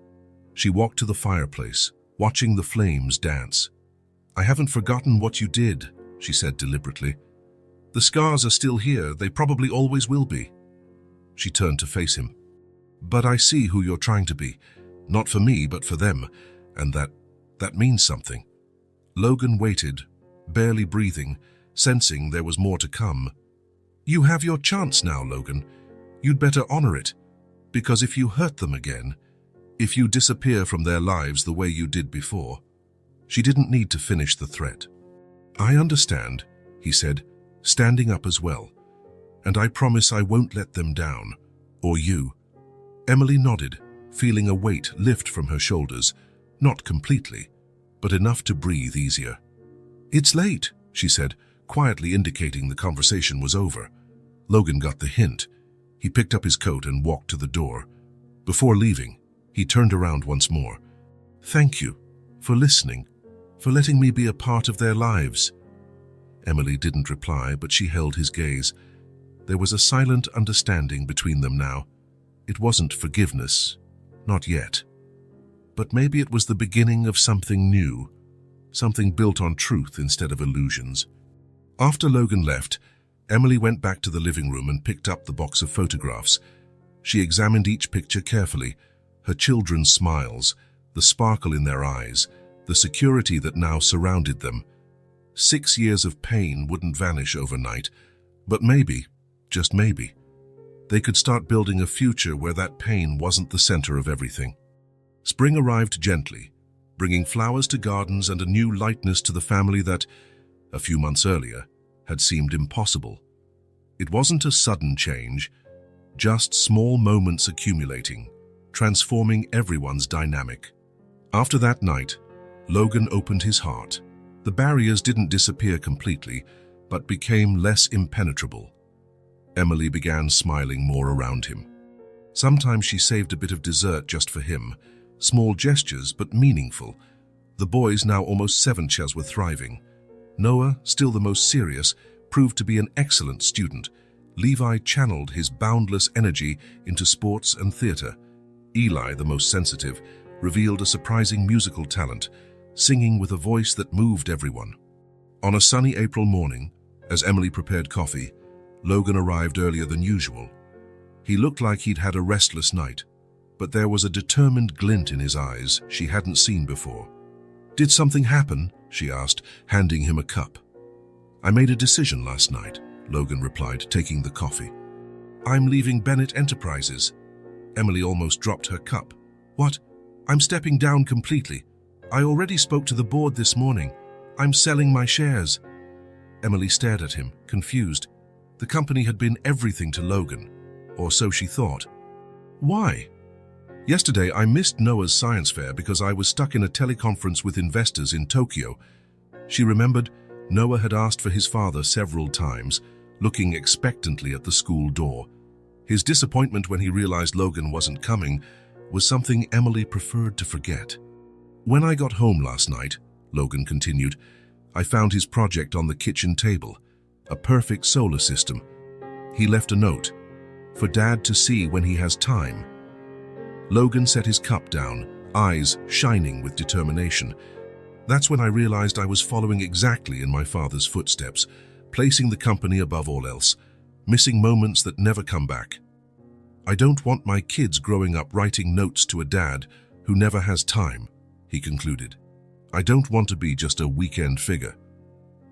S1: She walked to the fireplace, watching the flames dance. "I haven't forgotten what you did," she said deliberately. "The scars are still here. They probably always will be." She turned to face him. "But I see who you're trying to be. Not for me, but for them. And that means something." Logan waited, barely breathing, sensing there was more to come. "You have your chance now, Logan. You'd better honor it. Because if you hurt them again, if you disappear from their lives the way you did before..." She didn't need to finish the threat. "I understand," he said, standing up as well. "And I promise I won't let them down. Or you." Emily nodded, feeling a weight lift from her shoulders, not completely, but enough to breathe easier. "It's late," she said, quietly indicating the conversation was over. Logan got the hint. He picked up his coat and walked to the door. Before leaving, he turned around once more. "Thank you for listening, for letting me be a part of their lives." Emily didn't reply, but she held his gaze. There was a silent understanding between them now. It wasn't forgiveness, not yet. But maybe it was the beginning of something new, something built on truth instead of illusions. After Logan left, Emily went back to the living room and picked up the box of photographs. She examined each picture carefully, her children's smiles, the sparkle in their eyes, the security that now surrounded them. 6 years of pain wouldn't vanish overnight, but maybe, just maybe, they could start building a future where that pain wasn't the center of everything. Spring arrived gently, bringing flowers to gardens and a new lightness to the family that, a few months earlier, had seemed impossible. It wasn't a sudden change, just small moments accumulating, transforming everyone's dynamic. After that night, Logan opened his heart. The barriers didn't disappear completely, but became less impenetrable. Emily began smiling more around him. Sometimes she saved a bit of dessert just for him, small gestures but meaningful. The boys, now almost 7, were thriving. Noah, still the most serious, proved to be an excellent student. Levi channeled his boundless energy into sports and theater. Eli, the most sensitive, revealed a surprising musical talent, singing with a voice that moved everyone. On a sunny April morning, as Emily prepared coffee, Logan arrived earlier than usual. He looked like he'd had a restless night, but there was a determined glint in his eyes she hadn't seen before. "Did something happen?" she asked, handing him a cup. "I made a decision last night," Logan replied, taking the coffee. "I'm leaving Bennett Enterprises." Emily almost dropped her cup. "What? I'm stepping down completely. I already spoke to the board this morning. I'm selling my shares." Emily stared at him, confused. The company had been everything to Logan, or so she thought. "Why?" "Yesterday I missed Noah's science fair because I was stuck in a teleconference with investors in Tokyo." She remembered Noah had asked for his father several times, looking expectantly at the school door. His disappointment when he realized Logan wasn't coming was something Emily preferred to forget. "When I got home last night," Logan continued, "I found his project on the kitchen table, a perfect solar system. He left a note, for Dad to see when he has time." Logan set his cup down, eyes shining with determination. "That's when I realized I was following exactly in my father's footsteps, placing the company above all else, missing moments that never come back. I don't want my kids growing up writing notes to a dad who never has time," he concluded. "I don't want to be just a weekend figure."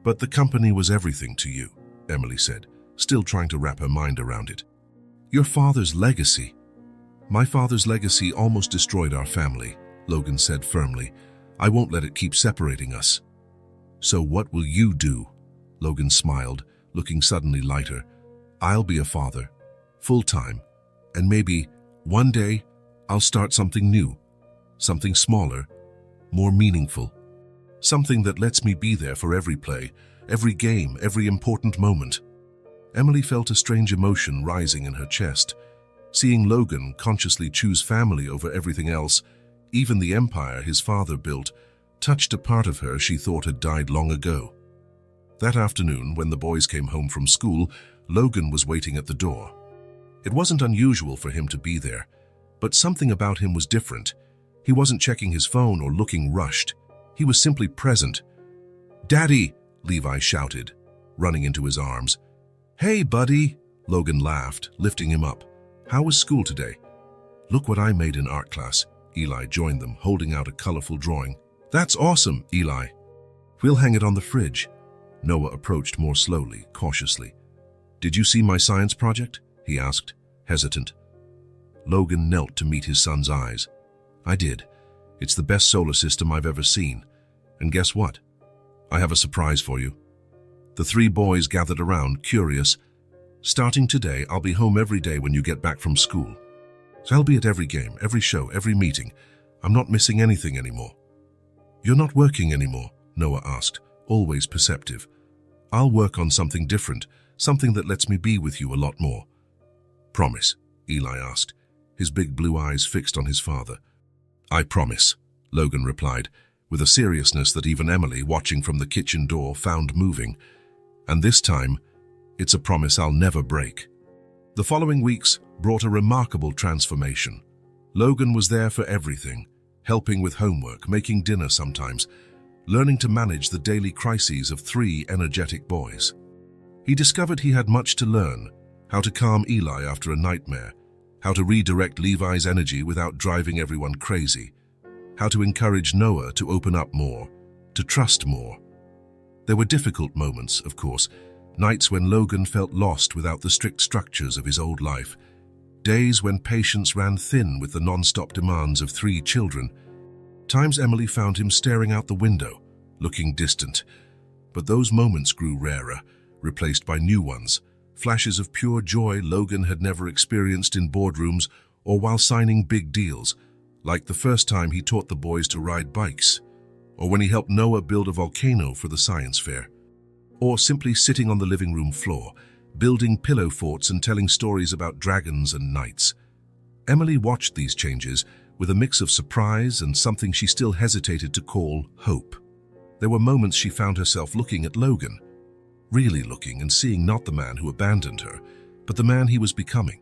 S1: "But the company was everything to you," Emily said, still trying to wrap her mind around it. "Your father's legacy." "My father's legacy almost destroyed our family," Logan said firmly. I won't let it keep separating us." "So what will you do?" Logan smiled, looking suddenly lighter. "I'll be a father, full-time, and maybe one day I'll start something new, something smaller, more meaningful, something that lets me be there for every play, every game, every important moment." Emily felt a strange emotion rising in her chest. Seeing Logan consciously choose family over everything else, even the empire his father built, touched a part of her she thought had died long ago. That afternoon, when the boys came home from school, Logan was waiting at the door. It wasn't unusual for him to be there, but something about him was different. He wasn't checking his phone or looking rushed. He was simply present. "Daddy!" Levi shouted, running into his arms. "Hey, buddy!" Logan laughed, lifting him up. "How was school today?" "Look what I made in art class." Eli joined them, holding out a colorful drawing. "That's awesome, Eli. We'll hang it on the fridge." Noah approached more slowly, cautiously. "Did you see my science project?" he asked, hesitant. Logan knelt to meet his son's eyes. "I did. It's the best solar system I've ever seen. And guess what? I have a surprise for you." The three boys gathered around, curious. "Starting today, I'll be home every day when you get back from school. So I'll be at every game, every show, every meeting. I'm not missing anything anymore." "You're not working anymore?" Noah asked, always perceptive. "I'll work on something different, something that lets me be with you a lot more." "Promise?" Eli asked, his big blue eyes fixed on his father. "I promise," Logan replied, with a seriousness that even Emily, watching from the kitchen door, found moving. "And this time, it's a promise I'll never break." The following weeks brought a remarkable transformation. Logan was there for everything, helping with homework, making dinner sometimes, learning to manage the daily crises of three energetic boys. He discovered he had much to learn: how to calm Eli after a nightmare, how to redirect Levi's energy without driving everyone crazy, how to encourage Noah to open up more, to trust more. There were difficult moments, of course, nights when Logan felt lost without the strict structures of his old life, days when patience ran thin with the non-stop demands of three children. Times Emily found him staring out the window, looking distant. But those moments grew rarer, replaced by new ones, flashes of pure joy Logan had never experienced in boardrooms or while signing big deals, like the first time he taught the boys to ride bikes, or when he helped Noah build a volcano for the science fair, or simply sitting on the living room floor, building pillow forts and telling stories about dragons and knights. Emily watched these changes with a mix of surprise and something she still hesitated to call hope. There were moments she found herself looking at Logan, really looking and seeing not the man who abandoned her, but the man he was becoming,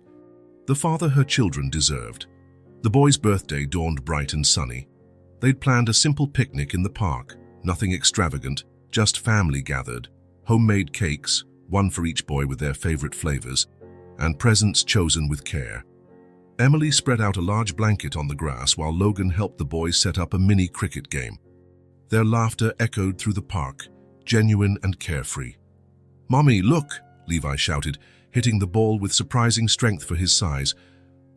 S1: the father her children deserved. The boy's birthday dawned bright and sunny. They'd planned a simple picnic in the park, nothing extravagant, just family gathered, homemade cakes, one for each boy with their favorite flavors, and presents chosen with care. Emily spread out a large blanket on the grass while Logan helped the boys set up a mini cricket game. Their laughter echoed through the park, genuine and carefree. "Mommy, look!" Levi shouted, hitting the ball with surprising strength for his size.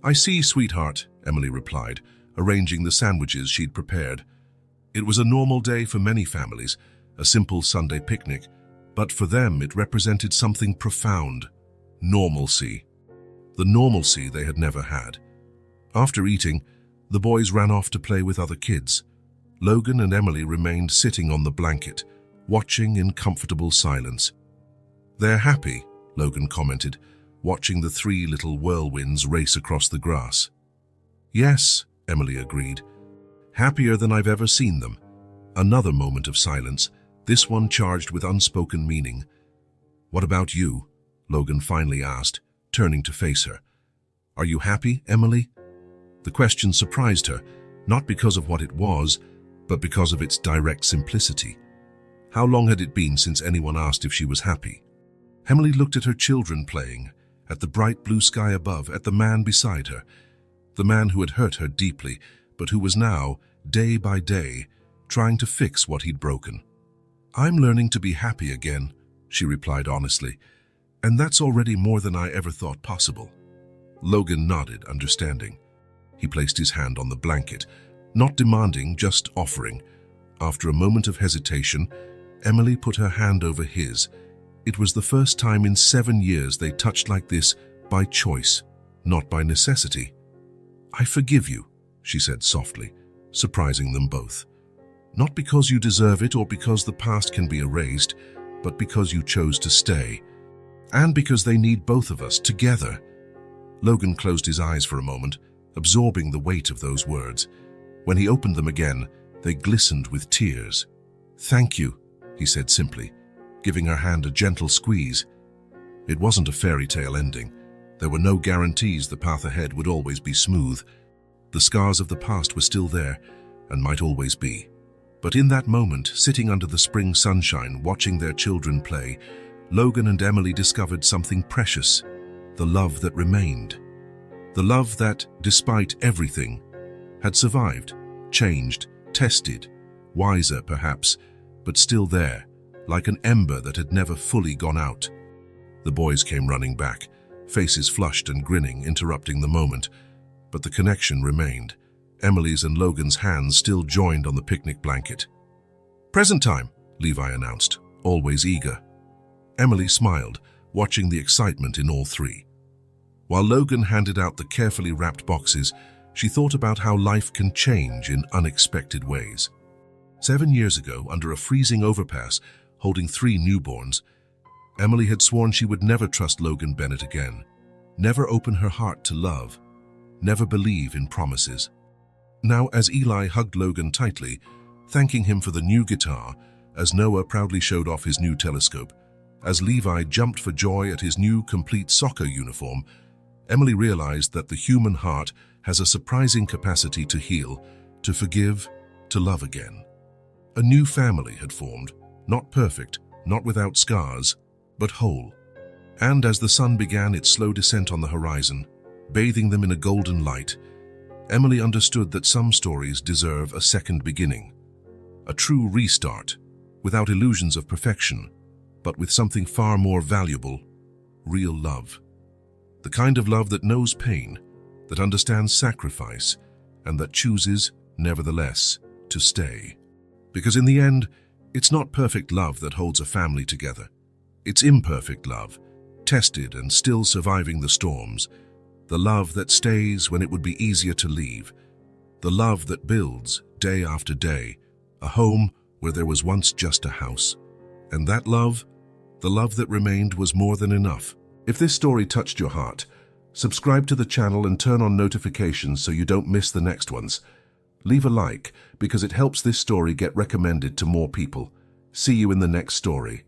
S1: "I see, sweetheart," Emily replied, arranging the sandwiches she'd prepared. It was a normal day for many families, a simple Sunday picnic, but for them it represented something profound: normalcy. The normalcy they had never had. After eating, the boys ran off to play with other kids. Logan and Emily remained sitting on the blanket, watching in comfortable silence. "They're happy," Logan commented, watching the three little whirlwinds race across the grass. "Yes," Emily agreed. "Happier than I've ever seen them." Another moment of silence, this one charged with unspoken meaning. "What about you?" Logan finally asked, turning to face her. "Are you happy, Emily?" The question surprised her, not because of what it was, but because of its direct simplicity. How long had it been since anyone asked if she was happy? Emily looked at her children playing, at the bright blue sky above, at the man beside her, the man who had hurt her deeply, but who was now, day by day, trying to fix what he'd broken. "I'm learning to be happy again," she replied honestly, "and that's already more than I ever thought possible." Logan nodded, understanding. He placed his hand on the blanket, not demanding, just offering, After a moment of hesitation, Emily put her hand over his. It was the first time in 7 years they touched like this by choice, not by necessity. "I forgive you," she said softly, surprising them both. "Not because you deserve it or because the past can be erased, but because you chose to stay. And because they need both of us together." Logan closed his eyes for a moment, absorbing the weight of those words. When he opened them again, they glistened with tears. "Thank you," he said simply, giving her hand a gentle squeeze. It wasn't a fairy tale ending. There were no guarantees the path ahead would always be smooth. The scars of the past were still there, and might always be. But in that moment, sitting under the spring sunshine, watching their children play, Logan and Emily discovered something precious: the love that remained. The love that, despite everything, had survived, changed, tested, wiser perhaps, but still there, like an ember that had never fully gone out. The boys came running back, faces flushed and grinning, interrupting the moment. But the connection remained. Emily's and Logan's hands still joined on the picnic blanket. "Present time," Levi announced, always eager. Emily smiled, watching the excitement in all three. While Logan handed out the carefully wrapped boxes, she thought about how life can change in unexpected ways. 7 years ago, under a freezing overpass, holding 3 newborns, Emily had sworn she would never trust Logan Bennett again, never open her heart to love, never believe in promises. Now, as Eli hugged Logan tightly, thanking him for the new guitar, as Noah proudly showed off his new telescope, as Levi jumped for joy at his new complete soccer uniform, Emily realized that the human heart has a surprising capacity to heal, to forgive, to love again. A new family had formed, not perfect, not without scars, but whole. And as the sun began its slow descent on the horizon, bathing them in a golden light, Emily understood that some stories deserve a second beginning, a true restart, without illusions of perfection, but with something far more valuable: real love. The kind of love that knows pain, that understands sacrifice, and that chooses, nevertheless, to stay. Because in the end, it's not perfect love that holds a family together. It's imperfect love, tested and still surviving the storms. The love that stays when it would be easier to leave. The love that builds, day after day, a home where there was once just a house. And that love, the love that remained, was more than enough. If this story touched your heart, subscribe to the channel and turn on notifications so you don't miss the next ones. Leave a like because it helps this story get recommended to more people. See you in the next story.